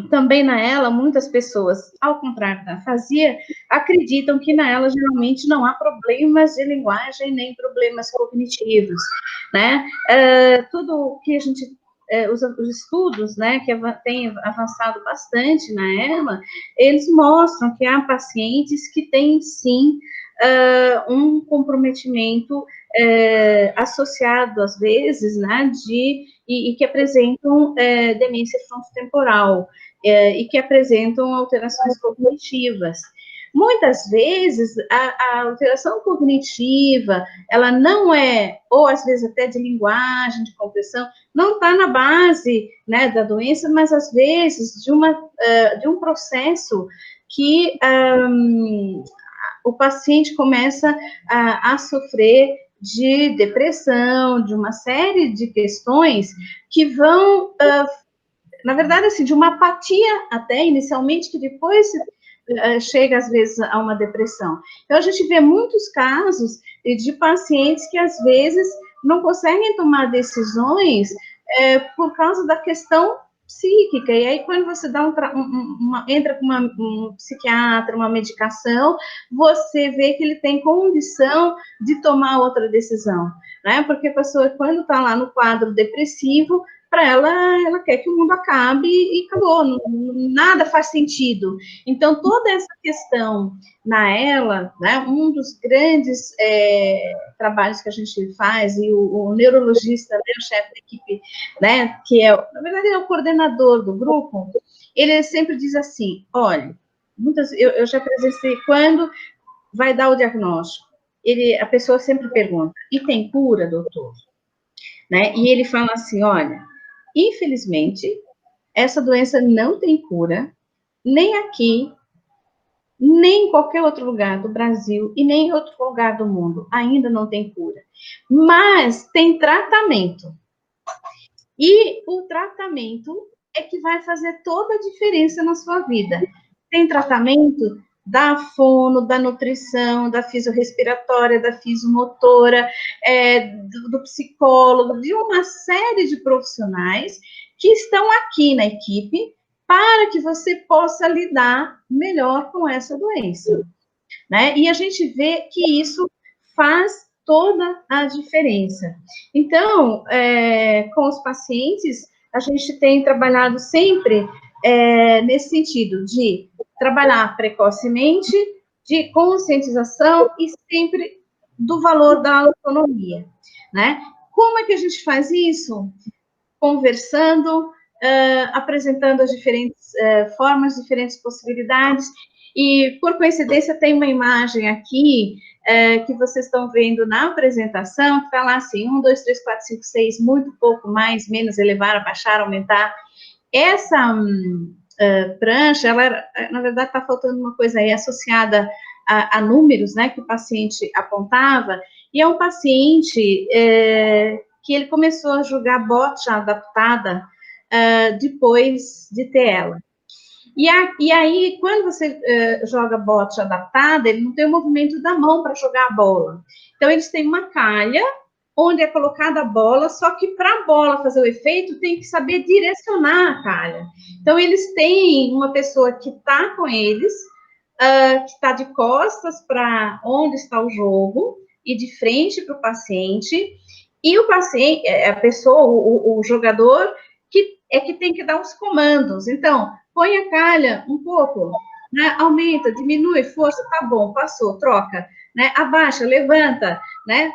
também na ELA, muitas pessoas, ao contrário da afasia, acreditam que na ELA geralmente não há problemas de linguagem nem problemas cognitivos, né? Tudo que a gente, os estudos, né, que têm avançado bastante na ELA, eles mostram que há pacientes que têm, sim, um comprometimento associado, às vezes, né, e que apresentam demência frontotemporal, e que apresentam alterações cognitivas. Muitas vezes, a alteração cognitiva, ela não ou às vezes até de linguagem, de compreensão, não está na base, né, da doença, mas às vezes de um processo que o paciente começa a sofrer de depressão, de uma série de questões que vão, na verdade, assim, de uma apatia até inicialmente, que depois chega, às vezes, a uma depressão. Então, a gente vê muitos casos de pacientes que, às vezes, não conseguem tomar decisões por causa da questão psíquica, e aí quando você dá entra com um psiquiatra, uma medicação, você vê que ele tem condição de tomar outra decisão, né? Porque a pessoa, quando está lá no quadro depressivo, para ela quer que o mundo acabe e acabou, nada faz sentido. Então, toda essa questão na ELA, né, um dos grandes trabalhos que a gente faz, e o neurologista, né, o chefe da equipe, né, que na verdade é o coordenador do grupo, ele sempre diz assim, olha, eu já presenciei, quando vai dar o diagnóstico, a pessoa sempre pergunta, e tem cura, doutor? Né? E ele fala assim, olha, infelizmente, essa doença não tem cura, nem aqui, nem em qualquer outro lugar do Brasil e nem em outro lugar do mundo. Ainda não tem cura. Mas tem tratamento. E o tratamento é que vai fazer toda a diferença na sua vida. Tem tratamento da fono, da nutrição, da fisiorrespiratória, da fisiomotora, do psicólogo, de uma série de profissionais que estão aqui na equipe para que você possa lidar melhor com essa doença, né? E a gente vê que isso faz toda a diferença. Então, com os pacientes, a gente tem trabalhado sempre nesse sentido de trabalhar precocemente, de conscientização e sempre do valor da autonomia, né? Como é que a gente faz isso? Conversando, apresentando as diferentes formas, diferentes possibilidades, e, por coincidência, tem uma imagem aqui que vocês estão vendo na apresentação, que está lá assim, 1, 2, 3, 4, 5, 6, muito pouco, mais, menos, elevar, abaixar, aumentar. Essa prancha, ela, na verdade, está faltando uma coisa aí associada a números, né, que o paciente apontava, e é um paciente que ele começou a jogar bocha adaptada depois de ter ela. E aí, quando você joga bocha adaptada, ele não tem o movimento da mão para jogar a bola. Então, eles têm uma calha onde é colocada a bola, só que para a bola fazer o efeito, tem que saber direcionar a calha. Então, eles têm uma pessoa que está com eles, que está de costas para onde está o jogo, e de frente para o paciente, e o paciente, a pessoa, o jogador, que tem que dar os comandos. Então, põe a calha um pouco, né? Aumenta, diminui, força, tá bom, passou, troca, né? Abaixa, levanta, né?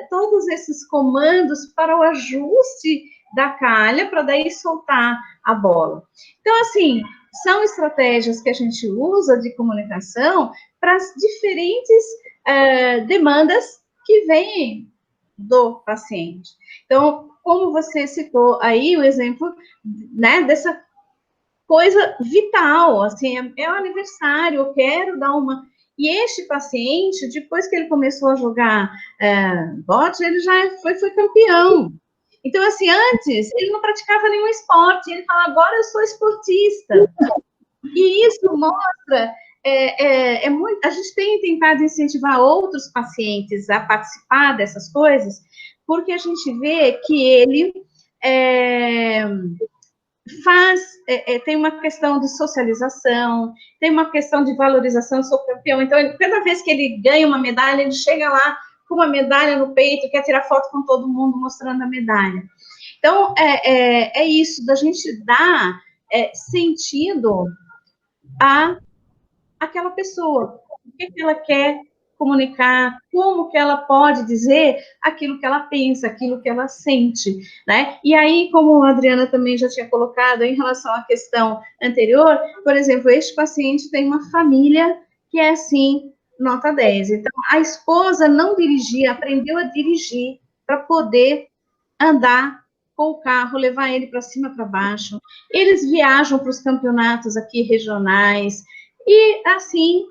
Todos esses comandos para o ajuste da calha, para daí soltar a bola. Então, assim, são estratégias que a gente usa de comunicação para as diferentes demandas que vêm do paciente. Então, como você citou aí o exemplo, né, dessa coisa vital, assim, é o aniversário, eu quero dar uma... E este paciente, depois que ele começou a jogar bote, ele já foi campeão. Então, assim, antes, ele não praticava nenhum esporte, ele fala, agora eu sou esportista. E isso mostra, a gente tem tentado incentivar outros pacientes a participar dessas coisas, porque a gente vê que ele tem uma questão de socialização, tem uma questão de valorização, eu sou campeão, então, cada vez que ele ganha uma medalha, ele chega lá com uma medalha no peito, quer tirar foto com todo mundo mostrando a medalha. Então, é isso, da gente dar sentido àquela pessoa, o que ela quer comunicar, como que ela pode dizer aquilo que ela pensa, aquilo que ela sente, né? E aí, como a Adriana também já tinha colocado em relação à questão anterior, por exemplo, este paciente tem uma família que é, assim, nota 10. Então, a esposa não dirigia, aprendeu a dirigir para poder andar com o carro, levar ele para cima, para baixo. Eles viajam para os campeonatos aqui regionais e, assim,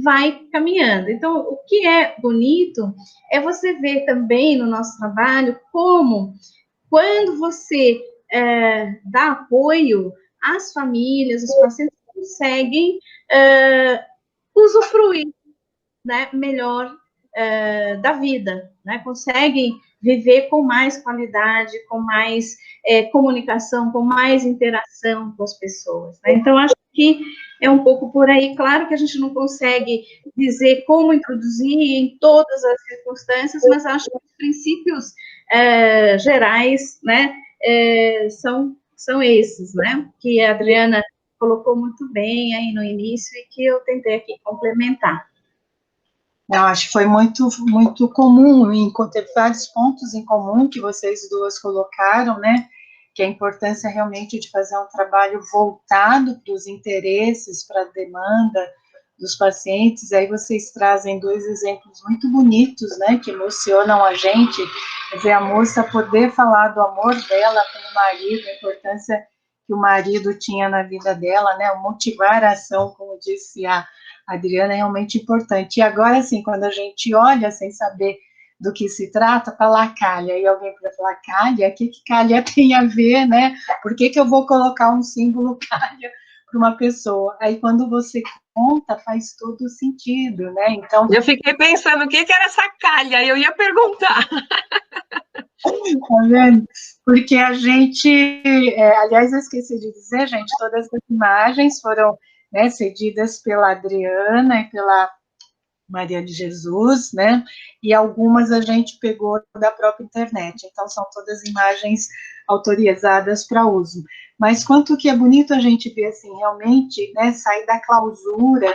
vai caminhando. Então, o que é bonito é você ver também no nosso trabalho como, quando você dá apoio às famílias, os pacientes conseguem usufruir, né, melhor da vida, né, conseguem viver com mais qualidade, com mais comunicação, com mais interação com as pessoas, né? Então, acho que é um pouco por aí. Claro que a gente não consegue dizer como introduzir em todas as circunstâncias, mas acho que os princípios gerais, né, são esses, né, que a Adriana colocou muito bem aí no início e que eu tentei aqui complementar. Eu acho que foi muito, muito comum, teve vários pontos em comum que vocês duas colocaram, né, que a importância realmente de fazer um trabalho voltado para os interesses, para a demanda dos pacientes. Aí vocês trazem dois exemplos muito bonitos, né, que emocionam a gente, quer dizer, a moça poder falar do amor dela pelo marido, a importância que o marido tinha na vida dela, né, motivar a ação, como disse a Adriana, é realmente importante. E agora, assim, quando a gente olha sem saber do que se trata, fala calha, e alguém pode falar calha, o que calha tem a ver, né? Por que eu vou colocar um símbolo calha para uma pessoa? Aí, quando você conta, faz todo sentido, né? Então... Eu fiquei pensando o que era essa calha, e eu ia perguntar. Tá vendo? Porque a gente, aliás, eu esqueci de dizer, gente, todas as imagens foram, né, cedidas pela Adriana e pela Maria de Jesus, né, e algumas a gente pegou da própria internet, então são todas imagens autorizadas para uso. Mas quanto que é bonito a gente ver, assim, realmente, né, sair da clausura,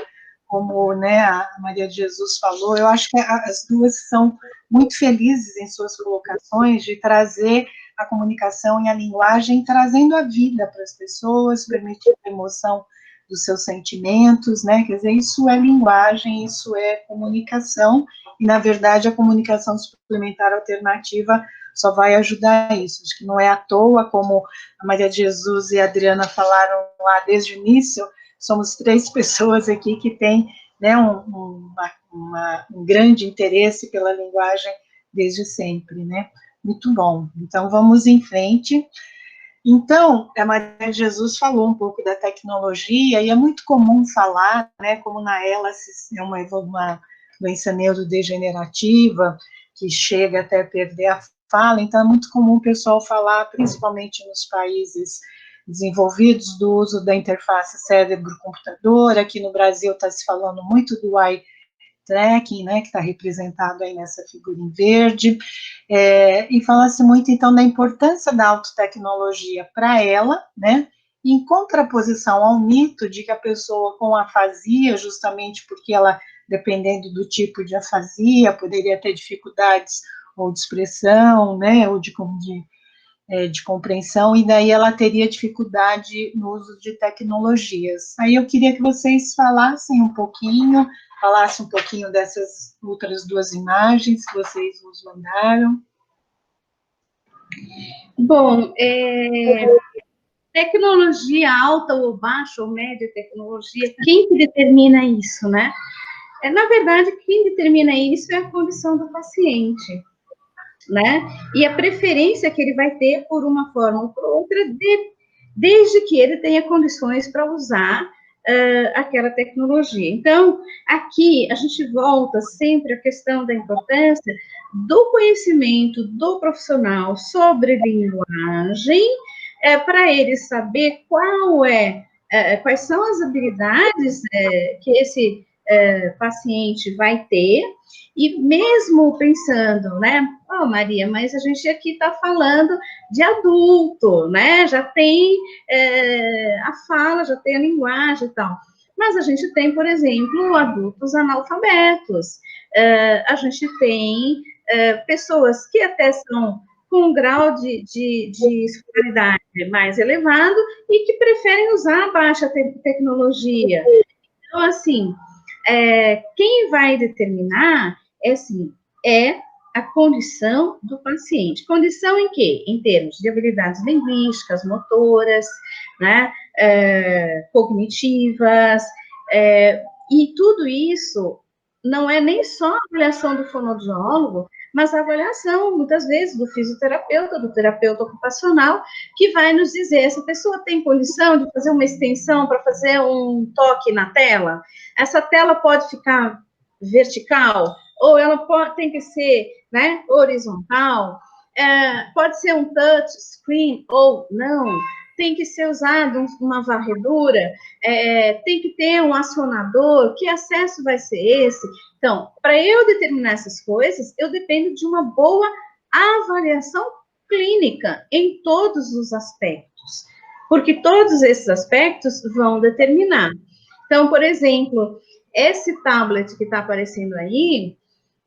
como, né, a Maria de Jesus falou. Eu acho que as duas são muito felizes em suas colocações de trazer a comunicação e a linguagem, trazendo a vida para as pessoas, permitindo a emoção dos seus sentimentos, né, quer dizer, isso é linguagem, isso é comunicação, e, na verdade, a comunicação suplementar alternativa só vai ajudar isso. Acho que não é à toa, como a Maria de Jesus e a Adriana falaram lá desde o início, somos 3 pessoas aqui que têm, né, um grande interesse pela linguagem desde sempre, né, muito bom. Então, vamos em frente. Então, a Maria de Jesus falou um pouco da tecnologia, e é muito comum falar, né, como na hélice é uma doença neurodegenerativa, que chega até perder a fala, então é muito comum o pessoal falar, principalmente nos países desenvolvidos, do uso da interface cérebro-computador. Aqui no Brasil está se falando muito do eye tracking, né, que está representado aí nessa figura em verde, e fala-se muito, então, da importância da autotecnologia para ela, né, em contraposição ao mito de que a pessoa com afasia, justamente porque ela, dependendo do tipo de afasia, poderia ter dificuldades ou de expressão, né, ou de compreensão, e daí ela teria dificuldade no uso de tecnologias. Aí eu queria que vocês falassem um pouquinho, falasse um pouquinho dessas outras duas imagens que vocês nos mandaram. Bom, tecnologia alta ou baixa ou média tecnologia, quem que determina isso, né? Na verdade, quem determina isso é a condição do paciente, né? E a preferência que ele vai ter por uma forma ou por outra, desde que ele tenha condições para usar aquela tecnologia. Então, aqui a gente volta sempre à questão da importância do conhecimento do profissional sobre linguagem, para ele saber quais são as habilidades que esse paciente vai ter, e mesmo pensando, né, Maria, mas a gente aqui está falando de adulto, né, já tem a fala, já tem a linguagem e tal, mas a gente tem, por exemplo, adultos analfabetos, a gente tem pessoas que até são com um grau de escolaridade mais elevado e que preferem usar a baixa tecnologia. Então, assim, quem vai determinar é a condição do paciente. Condição em quê? Em termos de habilidades linguísticas, motoras, né, cognitivas, e tudo isso não é nem só a avaliação do fonoaudiólogo, mas a avaliação, muitas vezes, do fisioterapeuta, do terapeuta ocupacional, que vai nos dizer, essa pessoa tem condição de fazer uma extensão para fazer um toque na tela? Essa tela pode ficar vertical, ou ela tem que ser, né, horizontal, pode ser um touch screen ou não, tem que ser usado uma varredura, tem que ter um acionador, que acesso vai ser esse? Então, para eu determinar essas coisas, eu dependo de uma boa avaliação clínica em todos os aspectos, porque todos esses aspectos vão determinar. Então, por exemplo, esse tablet que está aparecendo aí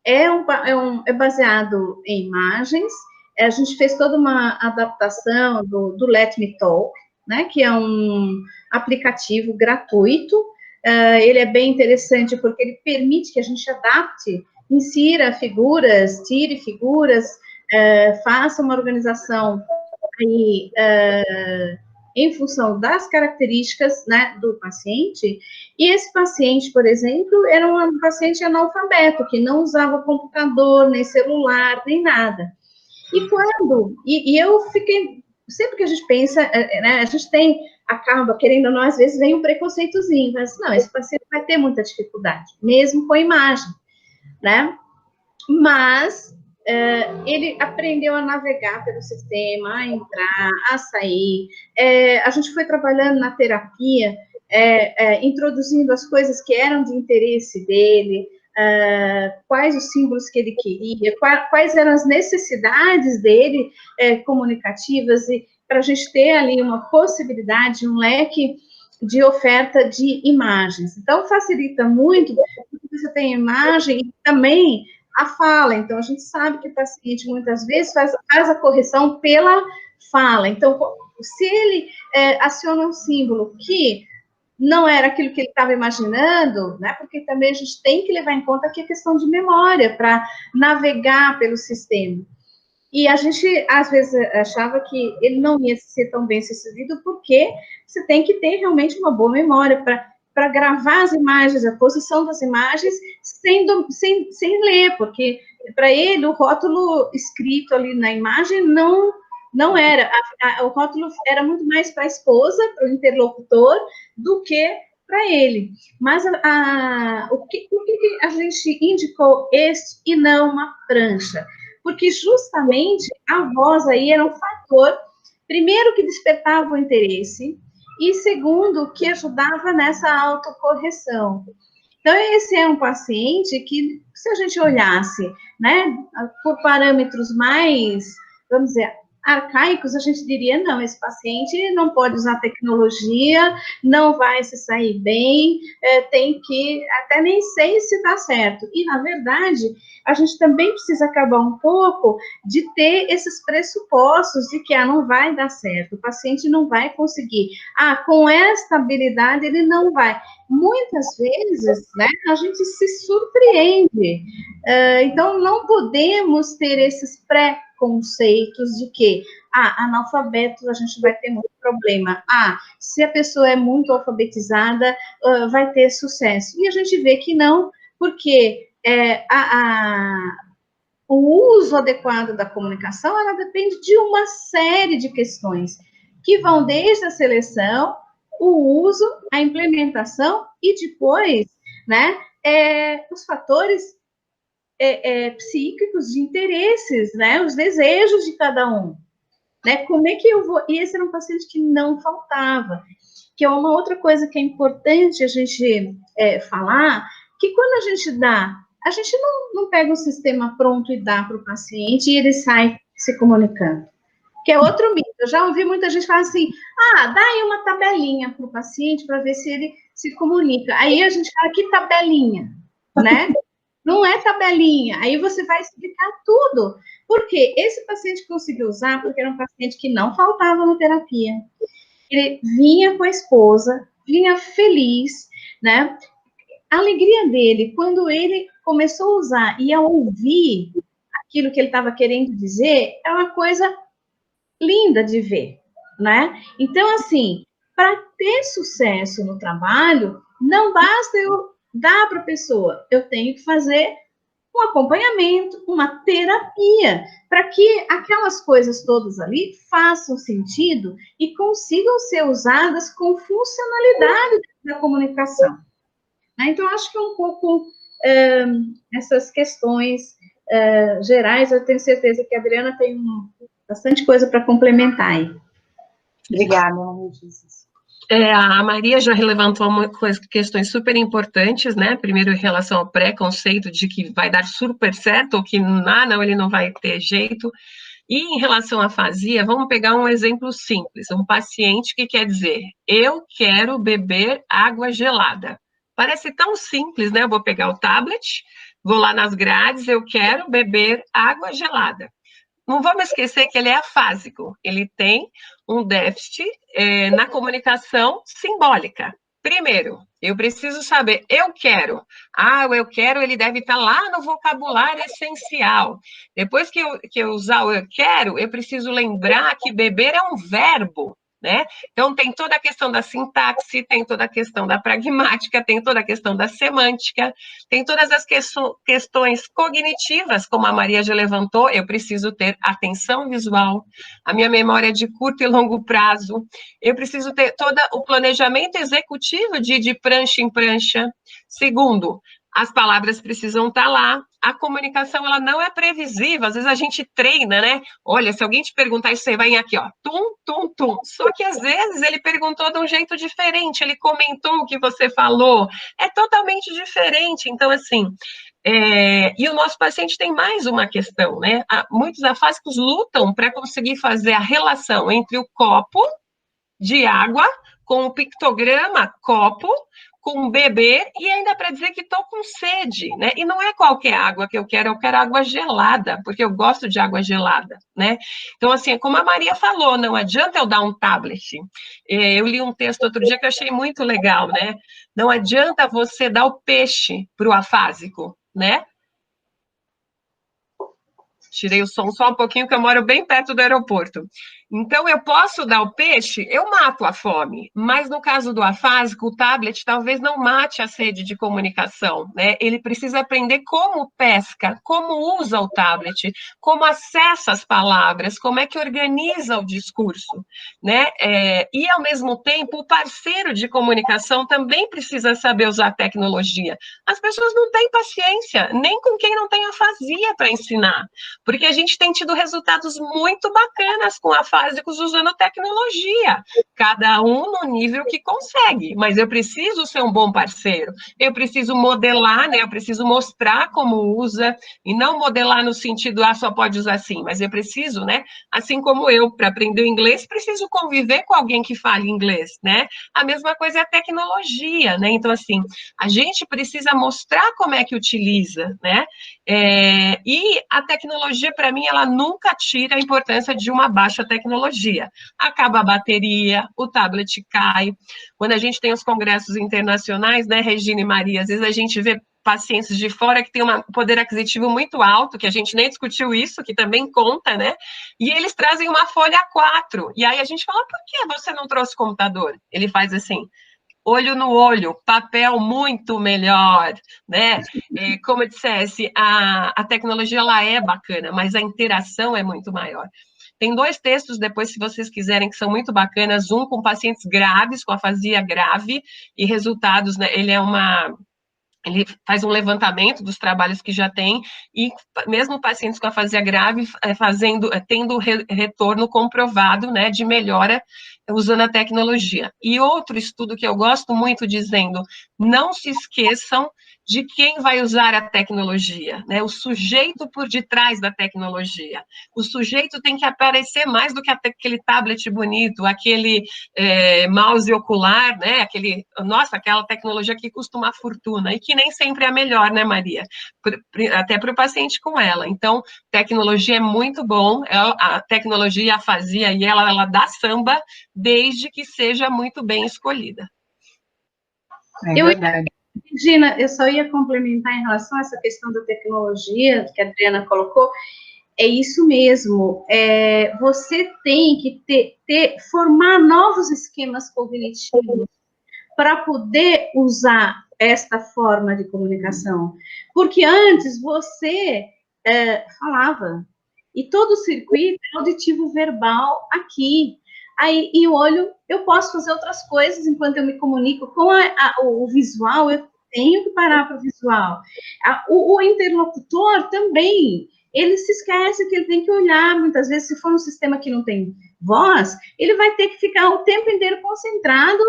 é baseado em imagens. A gente fez toda uma adaptação do Let Me Talk, né, que é um aplicativo gratuito. Ele é bem interessante porque ele permite que a gente adapte, insira figuras, tire figuras, faça uma organização aí, em função das características, né, do paciente. E esse paciente, por exemplo, era um paciente analfabeto, que não usava computador, nem celular, nem nada. E eu fiquei, sempre que a gente pensa, né, a gente acaba querendo ou não, às vezes vem um preconceitozinho, mas não, esse paciente vai ter muita dificuldade, mesmo com a imagem, né? Mas ele aprendeu a navegar pelo sistema, a entrar, a sair. A gente foi trabalhando na terapia, introduzindo as coisas que eram de interesse dele, quais os símbolos que ele queria, quais eram as necessidades dele comunicativas, e para a gente ter ali uma possibilidade, um leque de oferta de imagens. Então, facilita muito, porque você tem imagem e também a fala. Então, a gente sabe que o paciente, muitas vezes, faz a correção pela fala. Então, se ele aciona um símbolo que não era aquilo que ele estava imaginando, né? Porque também a gente tem que levar em conta que a questão de memória para navegar pelo sistema. E a gente, às vezes, achava que ele não ia ser tão bem sucedido, porque você tem que ter realmente uma boa memória para gravar as imagens, a posição das imagens, sem ler, porque para ele o rótulo escrito ali na imagem não era, o rótulo era muito mais para a esposa, para o interlocutor, do que para ele. Mas o que a gente indicou este e não uma prancha? Porque justamente a voz aí era um fator, primeiro, que despertava o interesse, e segundo, que ajudava nessa autocorreção. Então, esse é um paciente que, se a gente olhasse, né, por parâmetros mais, vamos dizer, arcaicos, a gente diria, não, esse paciente não pode usar tecnologia, não vai se sair bem, tem que, até nem sei se está certo. E, na verdade, a gente também precisa acabar um pouco de ter esses pressupostos de que, não vai dar certo, o paciente não vai conseguir. Com esta habilidade ele não vai. Muitas vezes, né, a gente se surpreende. Então, não podemos ter esses conceitos de que, analfabetos a gente vai ter muito problema, se a pessoa é muito alfabetizada, vai ter sucesso. E a gente vê que não, porque o uso adequado da comunicação, ela depende de uma série de questões, que vão desde a seleção, o uso, a implementação, e depois, né, os fatores psíquicos, de interesses, né, os desejos de cada um, né, como é que eu vou, e esse era um paciente que não faltava, que é uma outra coisa que é importante a gente falar, que quando a gente não pega o sistema pronto e dá para o paciente e ele sai se comunicando, que é outro mito. Eu já ouvi muita gente falar assim, dá aí uma tabelinha para o paciente para ver se ele se comunica. Aí a gente fala, que tabelinha, né? Não é tabelinha, aí você vai explicar tudo. Por quê? Esse paciente conseguiu usar porque era um paciente que não faltava na terapia. Ele vinha com a esposa, vinha feliz, né? A alegria dele, quando ele começou a usar e a ouvir aquilo que ele estava querendo dizer, é uma coisa linda de ver, né? Então, assim, para ter sucesso no trabalho, não basta eu dar para a pessoa, eu tenho que fazer um acompanhamento, uma terapia, para que aquelas coisas todas ali façam sentido e consigam ser usadas com funcionalidade da comunicação. Então, acho que é um pouco essas questões gerais. Eu tenho certeza que a Adriana tem bastante coisa para complementar aí. Obrigada, Regis. A Maria já levantou questões super importantes, né? Primeiro, em relação ao preconceito de que vai dar super certo, ou que não, ele não vai ter jeito. E em relação à afasia, vamos pegar um exemplo simples. Um paciente que quer dizer, eu quero beber água gelada. Parece tão simples, né? Eu vou pegar o tablet, vou lá nas grades, eu quero beber água gelada. Não vamos esquecer que ele é afásico, ele tem um déficit na comunicação simbólica. Primeiro, eu preciso saber, eu quero. Eu quero, ele deve estar lá no vocabulário essencial. Depois que eu usar o eu quero, eu preciso lembrar que beber é um verbo, né? Então, tem toda a questão da sintaxe, tem toda a questão da pragmática, tem toda a questão da semântica, tem todas as questões cognitivas, como a Maria já levantou, eu preciso ter atenção visual, a minha memória de curto e longo prazo, eu preciso ter todo o planejamento executivo de prancha em prancha. Segundo, as palavras precisam estar lá, a comunicação, ela não é previsível, às vezes a gente treina, né? Olha, se alguém te perguntar isso, você vai aqui, ó, tum, tum, tum. Só que às vezes ele perguntou de um jeito diferente, ele comentou o que você falou, é totalmente diferente. Então, assim, e o nosso paciente tem mais uma questão, né? Muitos afásicos lutam para conseguir fazer a relação entre o copo de água com o pictograma copo, com beber, e ainda para dizer que estou com sede, né? E não é qualquer água que eu quero água gelada, porque eu gosto de água gelada, né? Então, assim, como a Maria falou, não adianta eu dar um tablet. Eu li um texto outro dia que eu achei muito legal, né? Não adianta você dar o peixe para o afásico, né? Tirei o som só um pouquinho, que eu moro bem perto do aeroporto. Então, eu posso dar o peixe, eu mato a fome, mas no caso do afásico, o tablet talvez não mate a sede de comunicação, né? Ele precisa aprender como pesca, como usa o tablet, como acessa as palavras, como é que organiza o discurso, né? E, ao mesmo tempo, o parceiro de comunicação também precisa saber usar a tecnologia. As pessoas não têm paciência, nem com quem não tem afasia para ensinar, porque a gente tem tido resultados muito bacanas com a básicos usando tecnologia, cada um no nível que consegue, mas eu preciso ser um bom parceiro, eu preciso modelar, né, eu preciso mostrar como usa, e não modelar no sentido, só pode usar assim, mas eu preciso, né, assim como eu, para aprender o inglês, preciso conviver com alguém que fale inglês, né, a mesma coisa é a tecnologia, né, então, assim, a gente precisa mostrar como é que utiliza, né, e a tecnologia, para mim, ela nunca tira a importância de uma baixa tecnologia. Acaba a bateria, o tablet cai. Quando a gente tem os congressos internacionais, né, Regina e Maria, às vezes a gente vê pacientes de fora que têm um poder aquisitivo muito alto, que a gente nem discutiu isso, que também conta, né? E eles trazem uma folha A4. E aí a gente fala, por que você não trouxe computador? Ele faz assim, olho no olho, papel muito melhor, né? Como eu dissesse, a tecnologia ela é bacana, mas a interação é muito maior. Tem 2 textos depois, se vocês quiserem, que são muito bacanas, um com pacientes graves, com afasia grave, e resultados, né? Ele faz um levantamento dos trabalhos que já tem, e mesmo pacientes com afasia grave, tendo retorno comprovado, né, de melhora usando a tecnologia. E outro estudo que eu gosto muito, dizendo, não se esqueçam de quem vai usar a tecnologia, né, o sujeito por detrás da tecnologia. O sujeito tem que aparecer mais do que aquele tablet bonito, aquele mouse ocular, né, aquela tecnologia que custa uma fortuna, e que nem sempre é a melhor, né, Maria? Até para o paciente com ela. Então, tecnologia é muito bom, a tecnologia, a afasia, e ela dá samba, desde que seja muito bem escolhida. É verdade. Regina, eu só ia complementar em relação a essa questão da tecnologia que a Adriana colocou. É isso mesmo. Você tem que formar novos esquemas cognitivos para poder usar esta forma de comunicação. Porque antes você falava, e todo o circuito é auditivo verbal aqui. Aí, e o olho, eu posso fazer outras coisas enquanto eu me comunico com o visual, eu tenho que parar para o visual. O interlocutor também, ele se esquece que ele tem que olhar, muitas vezes, se for um sistema que não tem voz, ele vai ter que ficar o tempo inteiro concentrado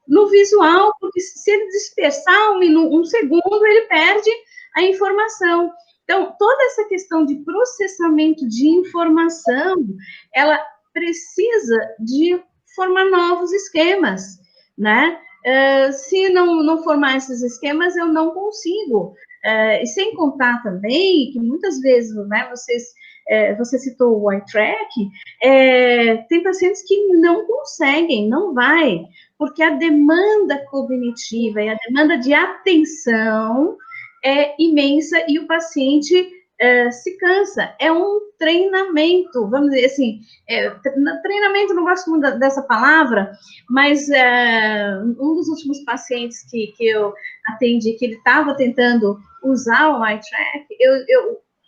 no visual, porque se ele dispersar um segundo, ele perde a informação. Então, toda essa questão de processamento de informação, ela precisa de formar novos esquemas, né? Se não formar esses esquemas, eu não consigo. E sem contar também que muitas vezes, né, você citou o eye track, tem pacientes que não conseguem, não vai, porque a demanda cognitiva e a demanda de atenção é imensa e o paciente se cansa. É um treinamento, vamos dizer assim, treinamento, não gosto muito dessa palavra, mas um dos últimos pacientes que eu atendi, que ele estava tentando usar o eye track,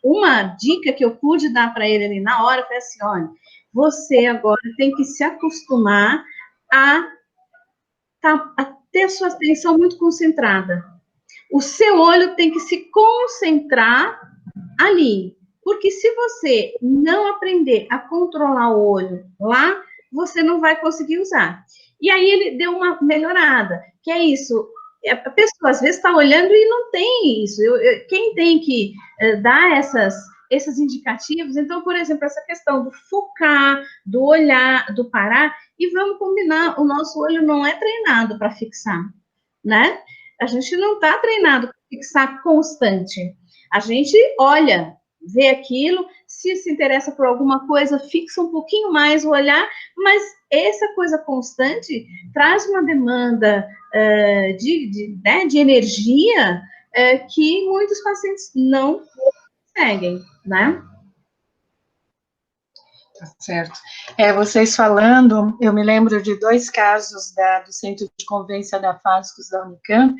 uma dica que eu pude dar para ele ali na hora foi assim, olha, você agora tem que se acostumar a ter a sua atenção muito concentrada. O seu olho tem que se concentrar ali, porque se você não aprender a controlar o olho lá, você não vai conseguir usar. E aí ele deu uma melhorada, que é isso, a pessoa às vezes está olhando e não tem isso, quem tem que dar esses indicativos, então, por exemplo, essa questão do focar, do olhar, do parar, e vamos combinar, o nosso olho não é treinado para fixar, né? A gente não está treinado para fixar constante. A gente olha, vê aquilo, se interessa por alguma coisa, fixa um pouquinho mais o olhar, mas essa coisa constante traz uma demanda de energia que muitos pacientes não conseguem, né? Tá certo. Vocês falando, eu me lembro de 2 casos do Centro de Convivência da Afásicos da Unicamp,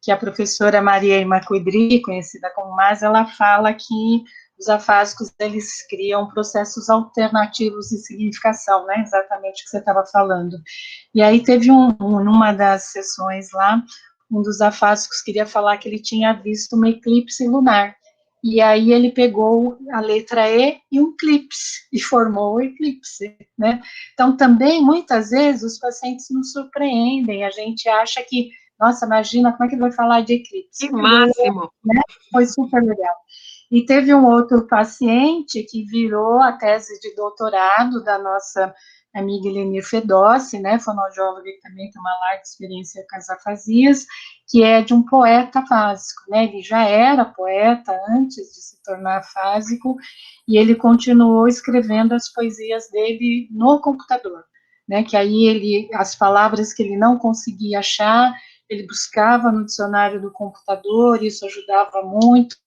que a professora Maria Imacuidri, conhecida como Mas, ela fala que os afásicos, eles criam processos alternativos de significação, né, exatamente o que você estava falando. E aí teve numa das sessões lá, um dos afásicos queria falar que ele tinha visto uma eclipse lunar, e aí ele pegou a letra E e um clípse, e formou o eclipse, né? Então, também, muitas vezes, os pacientes nos surpreendem, a gente acha que, nossa, imagina, como é que ele vai falar de eclipse? Que máximo! Né? Foi super legal. E teve um outro paciente que virou a tese de doutorado da nossa amiga Elenir Fedossi, né, fonoaudióloga que também tem uma larga experiência com as afasias, que é de um poeta afásico, né, ele já era poeta antes de se tornar afásico, e ele continuou escrevendo as poesias dele no computador, né, que aí as palavras que ele não conseguia achar, ele buscava no dicionário do computador, isso ajudava muito.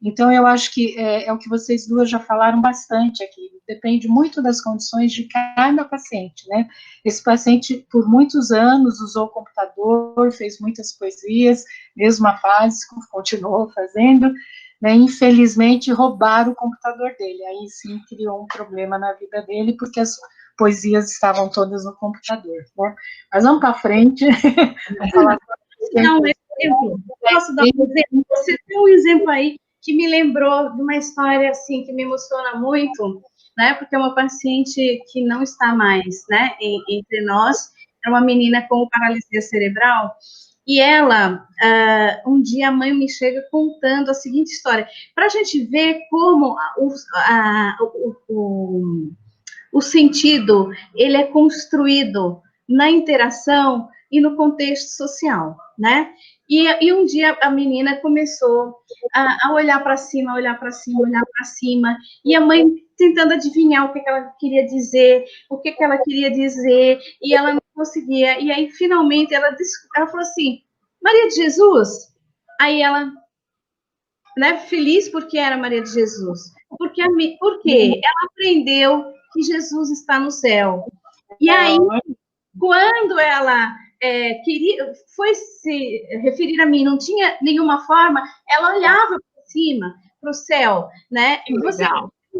Então, eu acho que é o que vocês duas já falaram bastante aqui, depende muito das condições de cada paciente, né? Esse paciente, por muitos anos, usou o computador, fez muitas poesias, mesmo afásico, continuou fazendo, né? Infelizmente, roubaram o computador dele, aí sim criou um problema na vida dele, porque as poesias estavam todas no computador, né? Mas vamos para frente. Vamos falar Não, exemplo. Posso dar um exemplo? Você tem um exemplo aí que me lembrou de uma história assim que me emociona muito, né? Porque é uma paciente que não está mais, né, entre nós. É uma menina com paralisia cerebral. E ela, um dia a mãe me chega contando a seguinte história, para a gente ver como o sentido, ele é construído na interação e no contexto social, né? E um dia a menina começou a olhar para cima, olhar para cima, olhar para cima, e a mãe tentando adivinhar o que ela queria dizer, o que ela queria dizer, e ela não conseguia. E aí, finalmente, ela falou assim, Maria de Jesus? Aí ela, né, feliz porque era Maria de Jesus. Porque ela aprendeu que Jesus está no céu. E aí, quando ela foi se referir a mim, não tinha nenhuma forma, ela olhava para cima, para o céu, né? E você,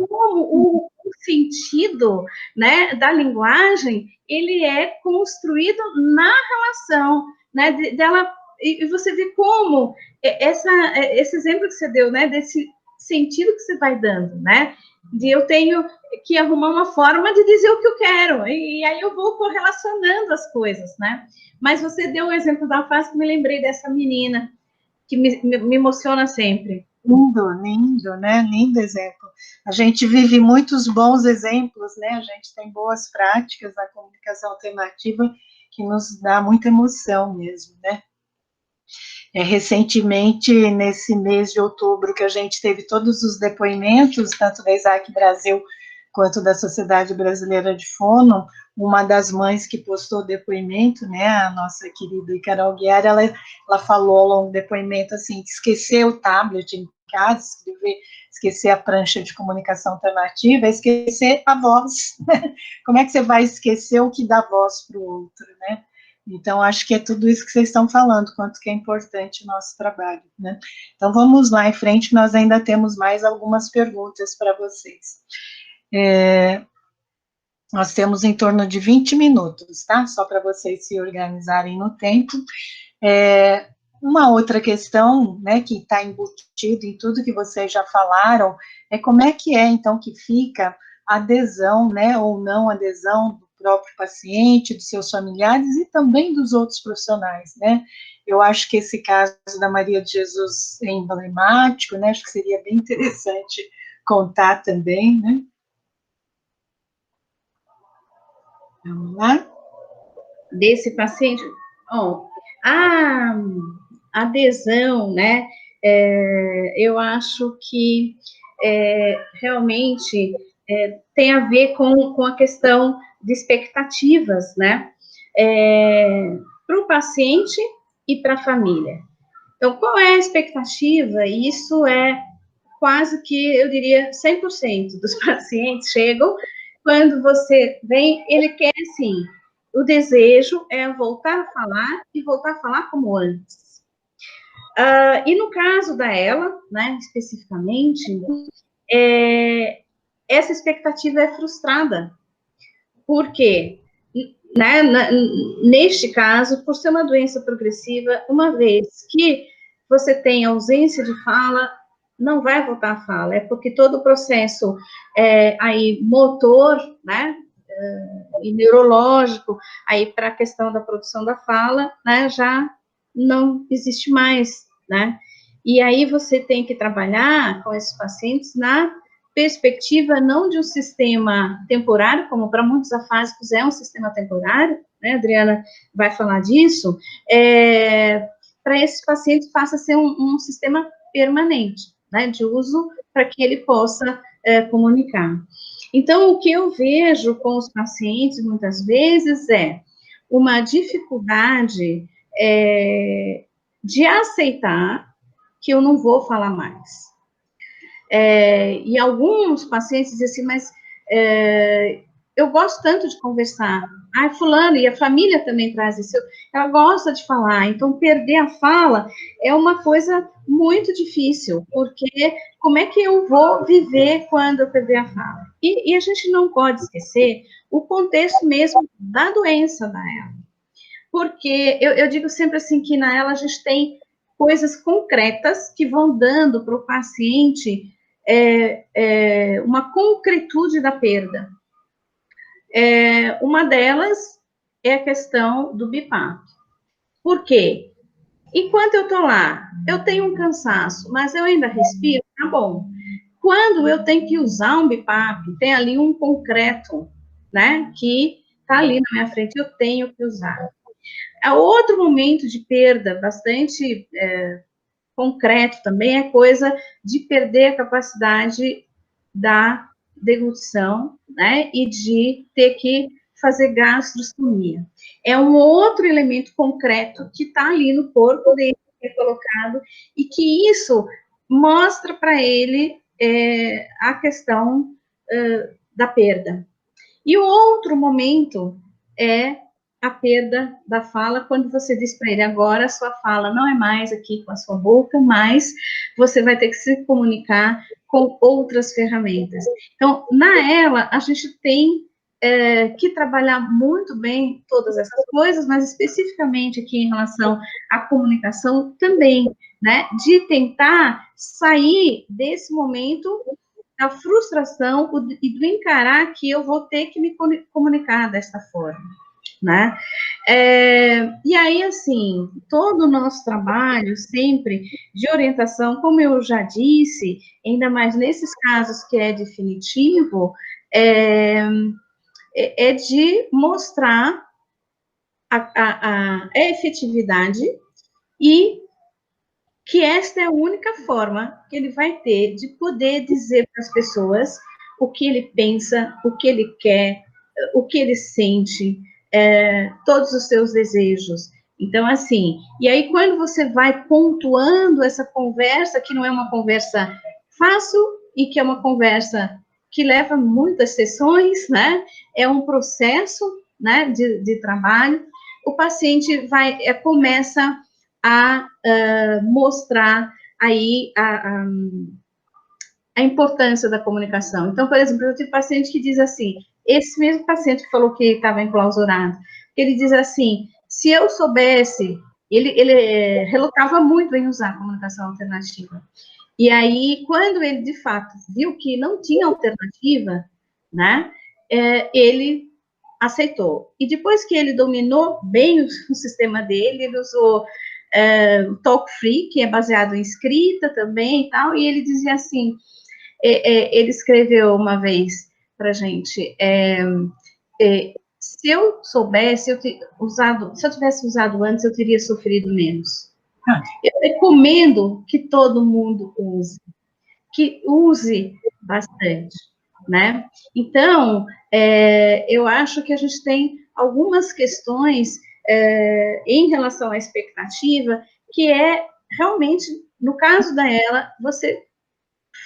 como o sentido, né, da linguagem, ele é construído na relação, né, dela, e você vê como esse exemplo que você deu, né, desse sentido que você vai dando, né, de eu tenho que arrumar uma forma de dizer o que eu quero, e aí eu vou correlacionando as coisas, né? Mas você deu o exemplo da face que me lembrei dessa menina, que me emociona sempre. Lindo, lindo, né? Lindo exemplo. A gente vive muitos bons exemplos, né? A gente tem boas práticas na comunicação alternativa que nos dá muita emoção mesmo, né? Recentemente, nesse mês de outubro, que a gente teve todos os depoimentos, tanto da Isaac Brasil quanto da Sociedade Brasileira de Fono, uma das mães que postou o depoimento, né, a nossa querida Carol Guiar, ela falou ao longo do depoimento, assim, que esquecer o tablet em casa, esquecer a prancha de comunicação alternativa, esquecer a voz. Como é que você vai esquecer o que dá voz para o outro, né? Então, acho que é tudo isso que vocês estão falando, quanto que é importante o nosso trabalho, né? Então, vamos lá em frente, nós ainda temos mais algumas perguntas para vocês. Nós temos em torno de 20 minutos, tá? Só para vocês se organizarem no tempo. Uma outra questão, né, que está embutido em tudo que vocês já falaram, é como é que então, que fica a adesão, né, ou não adesão do próprio paciente, dos seus familiares e também dos outros profissionais, né? Eu acho que esse caso da Maria de Jesus é emblemático, né? Acho que seria bem interessante contar também, né? Vamos lá? Desse paciente, a adesão, né? Eu acho que realmente tem a ver com a questão de expectativas, né? Para o paciente e para a família. Então, qual é a expectativa? Isso é quase que, eu diria, 100% dos pacientes chegam, quando você vem, ele quer, assim, o desejo é voltar a falar e voltar a falar como antes. E no caso da ela, né, especificamente, essa expectativa é frustrada. Por quê? Né, neste caso, por ser uma doença progressiva, uma vez que você tem ausência de fala, não vai voltar à fala, é porque todo o processo aí motor, né, e neurológico, aí para a questão da produção da fala, né, já não existe mais, né? E aí você tem que trabalhar com esses pacientes na perspectiva não de um sistema temporário, como para muitos afásicos é um sistema temporário, né, a Adriana vai falar disso, para esses pacientes passa a ser um sistema permanente, né, de uso para que ele possa comunicar. Então, o que eu vejo com os pacientes, muitas vezes, é uma dificuldade de aceitar que eu não vou falar mais. E alguns pacientes dizem assim, mas eu gosto tanto de conversar. Fulano, e a família também traz isso, ela gosta de falar, então perder a fala é uma coisa muito difícil, porque como é que eu vou viver quando eu perder a fala? E a gente não pode esquecer o contexto mesmo da doença da ELA, porque eu digo sempre assim que na ELA a gente tem coisas concretas que vão dando para o paciente uma concretude da perda. Uma delas é a questão do BIPAP. Por quê? Enquanto eu estou lá, eu tenho um cansaço, mas eu ainda respiro, tá bom. Quando eu tenho que usar um BIPAP, tem ali um concreto, né, que está ali na minha frente, eu tenho que usar. Outro momento de perda bastante concreto também é coisa de perder a capacidade da deglutição, né, e de ter que fazer gastrostomia. É um outro elemento concreto que está ali no corpo dele, que é colocado, e que isso mostra para ele a questão da perda. E o outro momento é a perda da fala, quando você diz para ele, agora a sua fala não é mais aqui com a sua boca, mas você vai ter que se comunicar com outras ferramentas. Então, na ELA, a gente tem que trabalhar muito bem todas essas coisas, mas especificamente aqui em relação à comunicação também, né, de tentar sair desse momento da frustração e do encarar que eu vou ter que me comunicar dessa forma, né? E aí, assim, todo o nosso trabalho sempre de orientação, como eu já disse, ainda mais nesses casos que é definitivo, é de mostrar a efetividade e que esta é a única forma que ele vai ter de poder dizer para as pessoas o que ele pensa, o que ele quer, o que ele sente, todos os seus desejos. Então, assim, e aí quando você vai pontuando essa conversa, que não é uma conversa fácil e que é uma conversa que leva muitas sessões, né? É um processo, né, de trabalho. O paciente começa a mostrar aí a importância da comunicação. Então, por exemplo, eu tive paciente que diz assim, esse mesmo paciente que falou que estava enclausurado, ele diz assim, se eu soubesse, ele relutava muito em usar a comunicação alternativa. E aí, quando ele, de fato, viu que não tinha alternativa, né, ele aceitou. E depois que ele dominou bem o sistema dele, ele usou o Talk Free, que é baseado em escrita também e tal, e ele dizia assim, ele escreveu uma vez para gente, se eu soubesse, se eu tivesse usado antes, eu teria sofrido menos. Eu recomendo que todo mundo use, que use bastante, né? Então, eu acho que a gente tem algumas questões em relação à expectativa, que realmente, no caso da ELA, você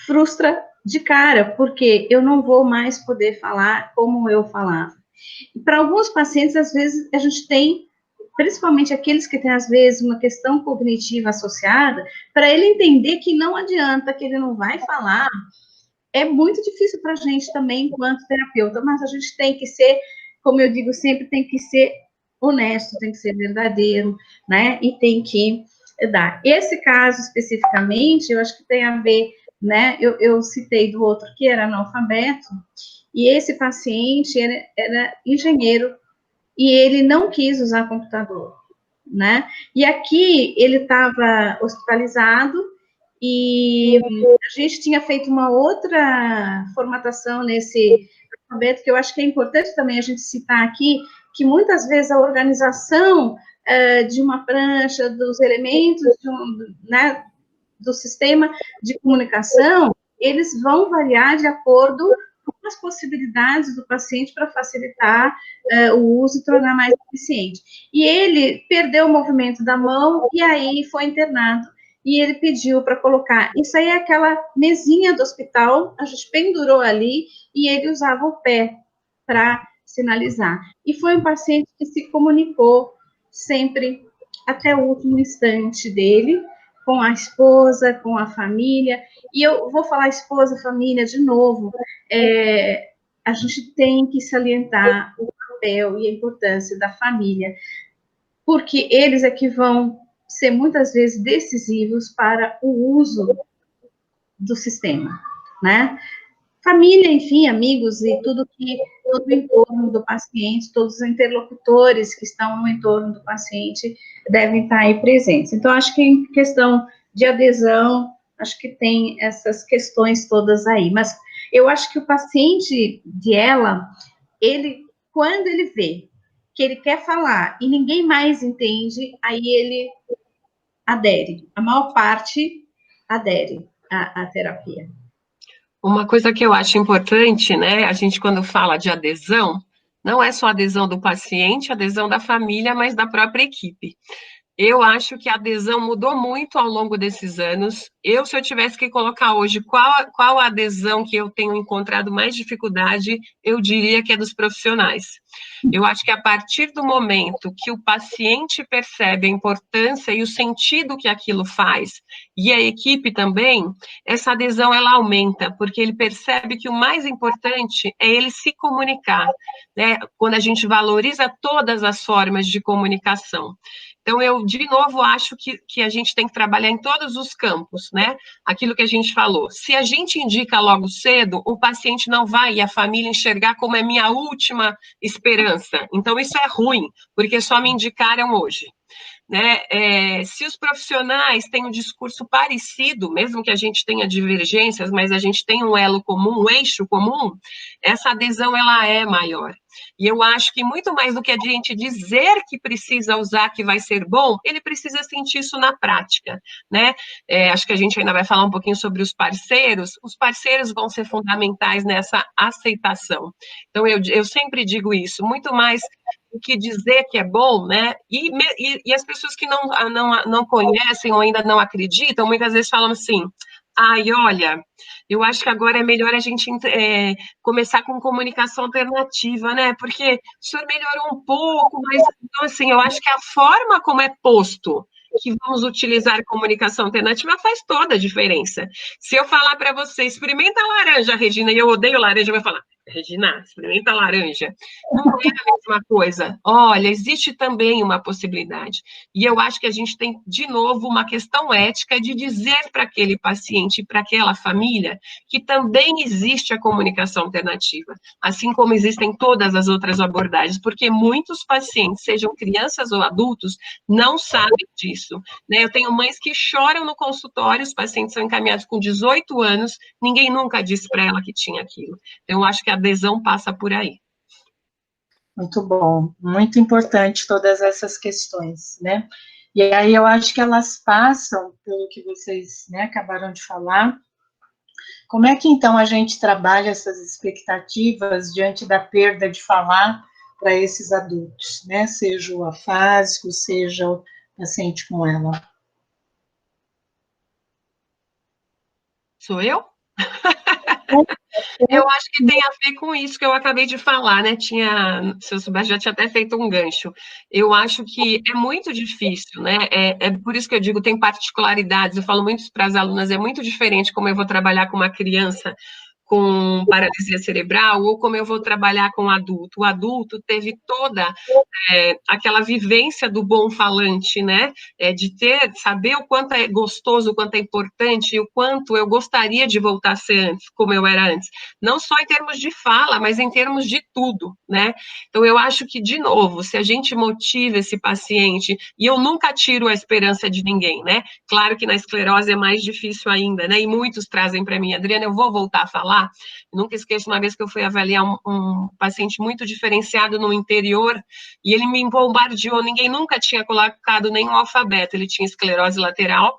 frustra de cara, porque eu não vou mais poder falar como eu falava. E para alguns pacientes, às vezes, a gente tem, principalmente aqueles que têm, às vezes, uma questão cognitiva associada, para ele entender que não adianta, que ele não vai falar, é muito difícil para a gente também, enquanto terapeuta, mas a gente tem que ser, como eu digo sempre, tem que ser honesto, tem que ser verdadeiro, né, e tem que dar. Esse caso, especificamente, eu acho que tem a ver né? Eu citei do outro que era analfabeto, e esse paciente era engenheiro, e ele não quis usar computador, né? E aqui ele estava hospitalizado, e a gente tinha feito uma outra formatação nesse alfabeto, que eu acho que é importante também a gente citar aqui, que muitas vezes a organização de uma prancha, dos elementos né, do sistema de comunicação, eles vão variar de acordo com as possibilidades do paciente para facilitar o uso e tornar mais eficiente. E ele perdeu o movimento da mão e aí foi internado. E ele pediu para colocar, isso aí é aquela mesinha do hospital, a gente pendurou ali e ele usava o pé para sinalizar. E foi um paciente que se comunicou sempre até o último instante dele, com a esposa, com a família, e eu vou falar esposa, família de novo, a gente tem que salientar o papel e a importância da família, porque eles é que vão ser muitas vezes decisivos para o uso do sistema, né? Família, enfim, amigos e todo o entorno do paciente, todos os interlocutores que estão no entorno do paciente devem estar aí presentes. Então, acho que em questão de adesão, acho que tem essas questões todas aí. Mas eu acho que o paciente de ela, quando ele vê que ele quer falar e ninguém mais entende, aí ele adere. A maior parte adere à terapia. Uma coisa que eu acho importante, né, a gente quando fala de adesão, não é só adesão do paciente, adesão da família, mas da própria equipe. Eu acho que a adesão mudou muito ao longo desses anos. Se eu tivesse que colocar hoje qual a adesão que eu tenho encontrado mais dificuldade, eu diria que é dos profissionais. Eu acho que a partir do momento que o paciente percebe a importância e o sentido que aquilo faz, e a equipe também, essa adesão ela aumenta, porque ele percebe que o mais importante é ele se comunicar, né? Quando a gente valoriza todas as formas de comunicação. Então, eu, de novo, acho que a gente tem que trabalhar em todos os campos, né? Aquilo que a gente falou. Se a gente indica logo cedo, o paciente não vai e a família enxergar como é minha última esperança. Então, isso é ruim, porque só me indicaram hoje. Né? Se os profissionais têm um discurso parecido, mesmo que a gente tenha divergências, mas a gente tem um elo comum, um eixo comum, essa adesão ela é maior. E eu acho que muito mais do que a gente dizer que precisa usar, que vai ser bom, ele precisa sentir isso na prática, né? Acho que a gente ainda vai falar um pouquinho sobre os parceiros vão ser fundamentais nessa aceitação. Então, eu sempre digo isso, muito mais do que dizer que é bom, né? E as pessoas que não conhecem ou ainda não acreditam, muitas vezes falam assim, olha, eu acho que agora é melhor a gente começar com comunicação alternativa, né? Porque o senhor melhorou um pouco, mas, então, assim, eu acho que a forma como é posto que vamos utilizar comunicação alternativa faz toda a diferença. Se eu falar para você, experimenta a laranja, Regina, e eu odeio laranja, eu vou falar, Regina, experimenta a laranja. Não é a mesma coisa. Olha, existe também uma possibilidade. E eu acho que a gente tem, de novo, uma questão ética de dizer para aquele paciente e para aquela família que também existe a comunicação alternativa, assim como existem todas as outras abordagens, porque muitos pacientes, sejam crianças ou adultos, não sabem disso. Né? Eu tenho mães que choram no consultório, os pacientes são encaminhados com 18 anos, ninguém nunca disse para ela que tinha aquilo. Então, eu acho que a adesão passa por aí. Muito bom, muito importante todas essas questões, né? E aí eu acho que elas passam pelo que vocês, né, acabaram de falar. Como é que então a gente trabalha essas expectativas diante da perda de falar para esses adultos, né? Seja o afásico, seja o paciente com ela. Sou eu? Eu acho que tem a ver com isso que eu acabei de falar, né? Se eu soubesse, já tinha até feito um gancho. Eu acho que é muito difícil, né? É por isso que eu digo, tem particularidades. Eu falo muito para as alunas, é muito diferente como eu vou trabalhar com uma criança com paralisia cerebral, ou como eu vou trabalhar com adulto. O adulto teve toda aquela vivência do bom falante, né? De saber o quanto é gostoso, o quanto é importante, e o quanto eu gostaria de voltar a ser antes, como eu era antes. Não só em termos de fala, mas em termos de tudo, né? Então, eu acho que, de novo, se a gente motiva esse paciente, e eu nunca tiro a esperança de ninguém, né? Claro que na esclerose é mais difícil ainda, né? E muitos trazem para mim, Adriana, eu vou voltar a falar. Nunca esqueço uma vez que eu fui avaliar um paciente muito diferenciado no interior, e ele me bombardeou, ninguém nunca tinha colocado nenhum alfabeto, ele tinha esclerose lateral,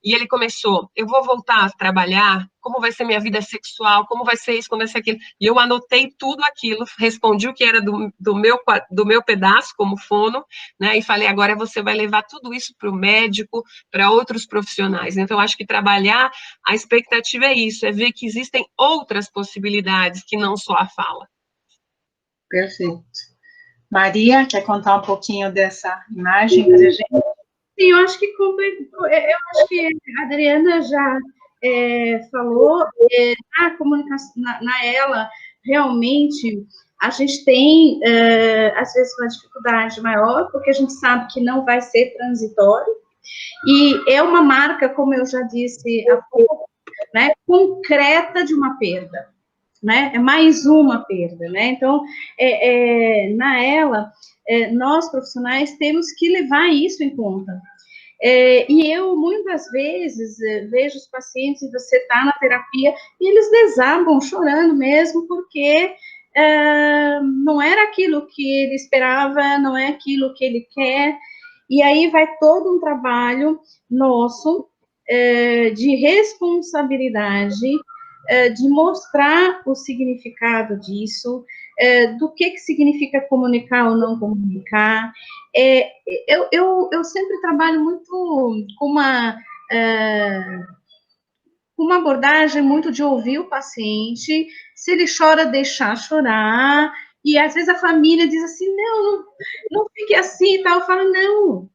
e ele começou, eu vou voltar a trabalhar, como vai ser minha vida sexual, como vai ser isso, como vai ser aquilo, e eu anotei tudo aquilo, respondi o que era do meu pedaço, como fono, né, e falei, agora você vai levar tudo isso para o médico, para outros profissionais. Então, acho que trabalhar, a expectativa é isso, é ver que existem outras possibilidades, que não só a fala. Perfeito. Maria, quer contar um pouquinho dessa imagem para a gente? Sim, eu acho que a Adriana já falou, na comunicação, na ela, realmente, a gente tem, às vezes, uma dificuldade maior, porque a gente sabe que não vai ser transitório, e é uma marca, como eu já disse há pouco, né, concreta de uma perda, né, é mais uma perda, né, então, na ela, nós profissionais temos que levar isso em conta. E eu, muitas vezes, vejo os pacientes, e você está na terapia, e eles desabam chorando mesmo, porque não era aquilo que ele esperava, não é aquilo que ele quer, e aí vai todo um trabalho nosso de responsabilidade, de mostrar o significado disso, do que significa comunicar ou não comunicar. Eu sempre trabalho muito com uma abordagem muito de ouvir o paciente, se ele chora, deixar chorar, e às vezes a família diz assim, não fique assim e tal, eu falo, não,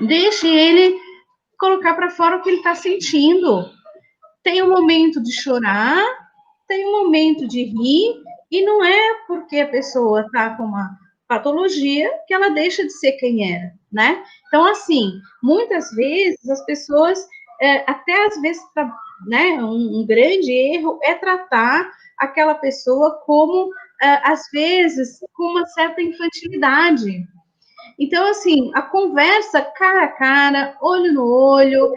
deixe ele colocar para fora o que ele está sentindo. Tem um momento de chorar, tem um momento de rir, e não é porque a pessoa está com uma patologia que ela deixa de ser quem era, né? Então, assim, muitas vezes as pessoas, até às vezes, né, um grande erro é tratar aquela pessoa como, às vezes, com uma certa infantilidade. Então, assim, a conversa cara a cara, olho no olho,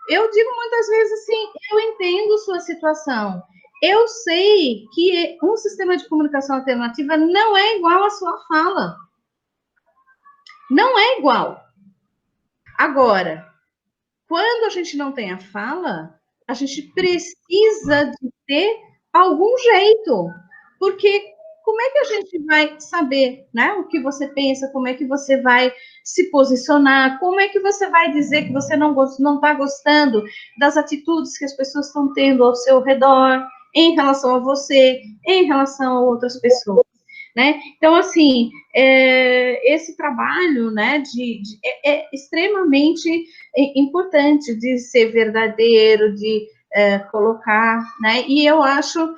eu digo muitas vezes assim, eu entendo sua situação, eu sei que um sistema de comunicação alternativa não é igual à sua fala, não é igual. Agora, quando a gente não tem a fala, a gente precisa de ter algum jeito, porque como é que a gente vai saber, né, o que você pensa, como é que você vai se posicionar, como é que você vai dizer que você não está gostando das atitudes que as pessoas estão tendo ao seu redor, em relação a você, em relação a outras pessoas, né? Então, assim, esse trabalho, né, é extremamente importante de ser verdadeiro, de colocar, né, e eu acho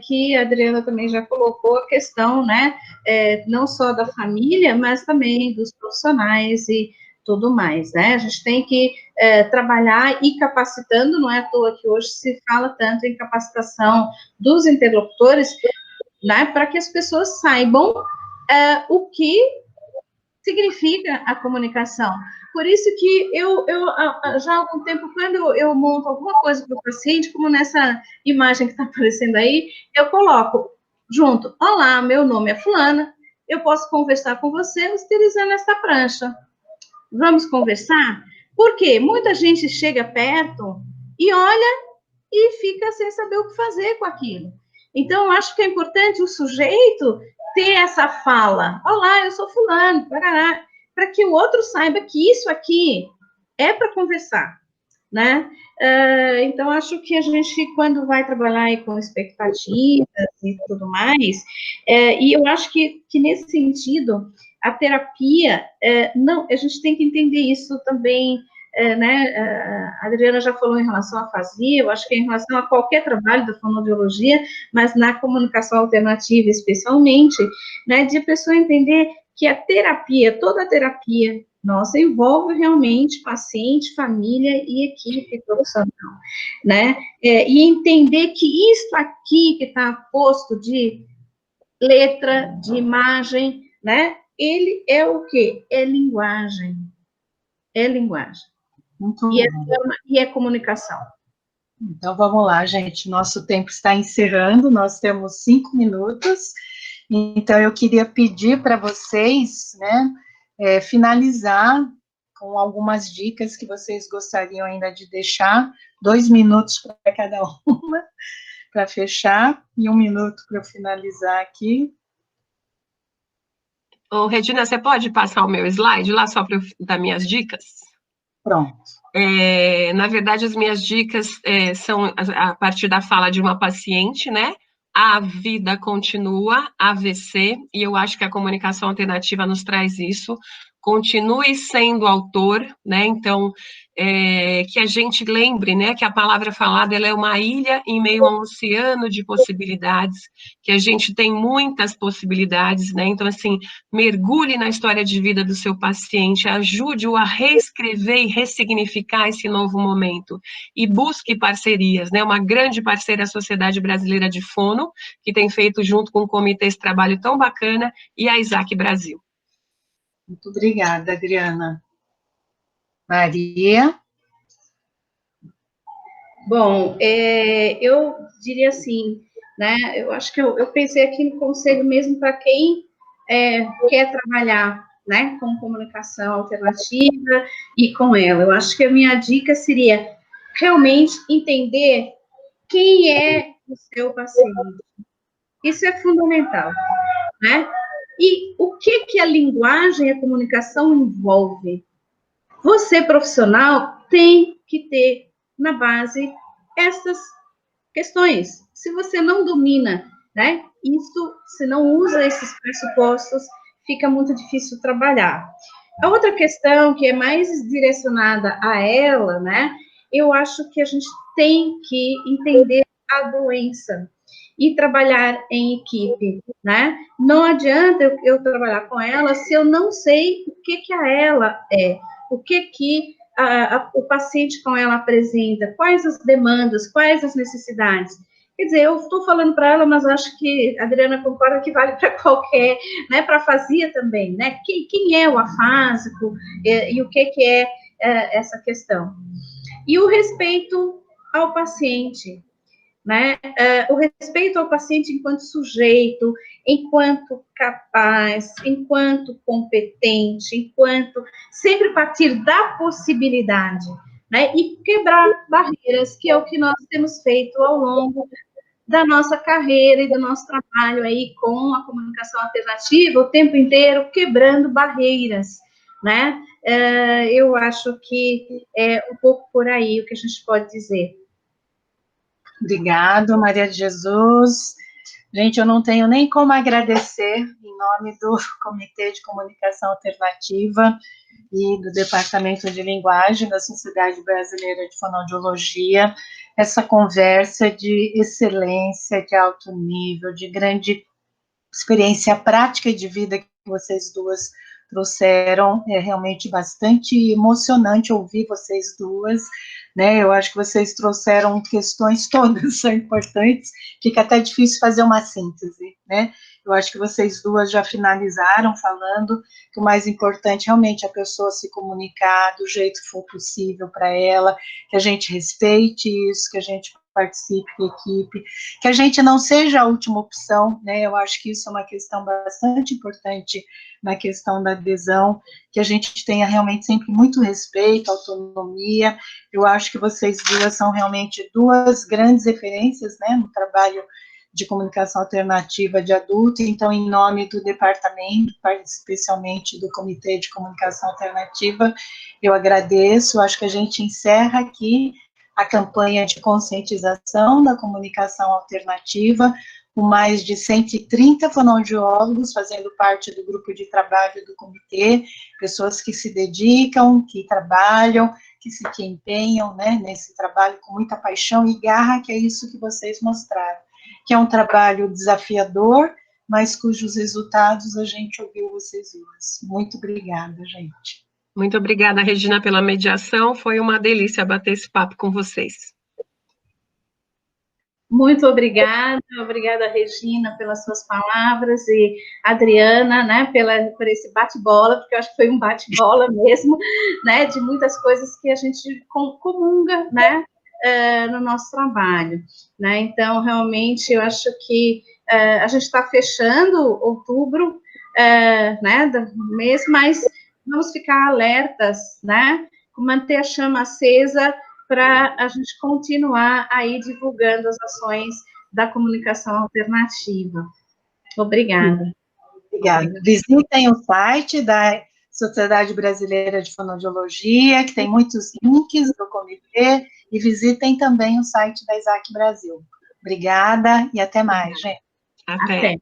que a Adriana também já colocou a questão, né, não só da família, mas também dos profissionais e tudo mais, né, a gente tem que trabalhar e capacitando, não é à toa que hoje se fala tanto em capacitação dos interlocutores, né, para que as pessoas saibam o que significa a comunicação. Por isso que eu já há algum tempo, quando eu monto alguma coisa para o paciente, como nessa imagem que está aparecendo aí, eu coloco junto, olá, meu nome é fulana, eu posso conversar com você utilizando esta prancha. Vamos conversar? Porque muita gente chega perto e olha e fica sem saber o que fazer com aquilo. Então, eu acho que é importante o sujeito ter essa fala. Olá, eu sou fulano, para que o outro saiba que isso aqui é para conversar, né? Então, acho que a gente, quando vai trabalhar aí com expectativas e tudo mais, e eu acho que nesse sentido, a terapia, não, a gente tem que entender isso também né, a Adriana já falou em relação à afasia, eu acho que em relação a qualquer trabalho da fonoaudiologia, mas na comunicação alternativa especialmente, né, de a pessoa entender que a terapia, toda a terapia nossa, envolve realmente paciente, família e equipe profissional, né, e entender que isto aqui que está posto de letra, de imagem, né, ele é o quê? É linguagem. É linguagem. E é comunicação. Então, vamos lá, gente. Nosso tempo está encerrando, nós temos 5 minutos. Então, eu queria pedir para vocês, né, finalizar com algumas dicas que vocês gostariam ainda de deixar. 2 minutos para cada uma, para fechar, e 1 minuto para eu finalizar aqui. Ô, Regina, você pode passar o meu slide lá só para eu dar minhas dicas? Pronto. Na verdade, as minhas dicas são a partir da fala de uma paciente, né? A vida continua, AVC, e eu acho que a comunicação alternativa nos traz isso. Continue sendo autor, né? Então, que a gente lembre, né, que a palavra falada ela é uma ilha em meio a um oceano de possibilidades, que a gente tem muitas possibilidades, né? Então, assim, mergulhe na história de vida do seu paciente, ajude-o a reescrever e ressignificar esse novo momento, e busque parcerias, né? Uma grande parceira é a Sociedade Brasileira de Fono, que tem feito junto com o comitê esse trabalho tão bacana, e a Isaac Brasil. Muito obrigada, Adriana. Maria? Bom, eu diria assim, né, eu acho que eu pensei aqui no conselho mesmo para quem quer trabalhar, né, com comunicação alternativa e com ela. Eu acho que a minha dica seria realmente entender quem é o seu paciente. Isso é fundamental, né? E o que a linguagem e a comunicação envolve? Você, profissional, tem que ter na base essas questões. Se você não domina, né, isso, se não usa esses pressupostos, fica muito difícil trabalhar. A outra questão, que é mais direcionada a ela, né, eu acho que a gente tem que entender a doença e trabalhar em equipe, né? Não adianta eu trabalhar com ela se eu não sei o que a ela é, o que o paciente com ela apresenta, quais as demandas, quais as necessidades. Quer dizer, eu estou falando para ela, mas acho que a Adriana concorda que vale para qualquer, né, para a afasia também, né? Quem é o afásico e o que é essa questão. E o respeito ao paciente, né? O respeito ao paciente enquanto sujeito, enquanto capaz, enquanto competente, enquanto sempre partir da possibilidade, né? E quebrar barreiras, que é o que nós temos feito ao longo da nossa carreira e do nosso trabalho aí com a comunicação alternativa, o tempo inteiro quebrando barreiras, né? Eu acho que é um pouco por aí o que a gente pode dizer. Obrigado, Maria de Jesus. Gente, eu não tenho nem como agradecer, em nome do Comitê de Comunicação Alternativa e do Departamento de Linguagem da Sociedade Brasileira de Fonoaudiologia, essa conversa de excelência, de alto nível, de grande experiência prática e de vida que vocês duas trouxeram. É realmente bastante emocionante ouvir vocês duas, né? Eu acho que vocês trouxeram questões todas são importantes, fica até difícil fazer uma síntese, né? Eu acho que vocês duas já finalizaram falando que o mais importante realmente é a pessoa se comunicar do jeito que for possível para ela, que a gente respeite isso, que a gente participe da equipe, que a gente não seja a última opção, né? Eu acho que isso é uma questão bastante importante na questão da adesão, que a gente tenha realmente sempre muito respeito, autonomia. Eu acho que vocês duas são realmente duas grandes referências, né, no trabalho de comunicação alternativa de adulto. Então, em nome do departamento, especialmente do Comitê de Comunicação Alternativa, eu agradeço. Acho que a gente encerra aqui a campanha de conscientização da comunicação alternativa, com mais de 130 fonoaudiólogos fazendo parte do grupo de trabalho do comitê, pessoas que se dedicam, que trabalham, que se empenham, né, nesse trabalho com muita paixão e garra, que é isso que vocês mostraram, que é um trabalho desafiador, mas cujos resultados a gente ouviu vocês duas. Muito obrigada, gente. Muito obrigada, Regina, pela mediação. Foi uma delícia bater esse papo com vocês. Muito obrigada, Regina, pelas suas palavras, e Adriana, né, por esse bate-bola, porque eu acho que foi um bate-bola mesmo, né, de muitas coisas que a gente comunga, né, no nosso trabalho, né. Então, realmente, eu acho que a gente está fechando outubro, né, do mês, mas vamos ficar alertas, né, manter a chama acesa, para a gente continuar aí divulgando as ações da comunicação alternativa. Obrigada. Obrigada. Visitem o site da Sociedade Brasileira de Fonoaudiologia, que tem muitos links do comitê, e visitem também o site da Isaac Brasil. Obrigada e até mais, gente. Até.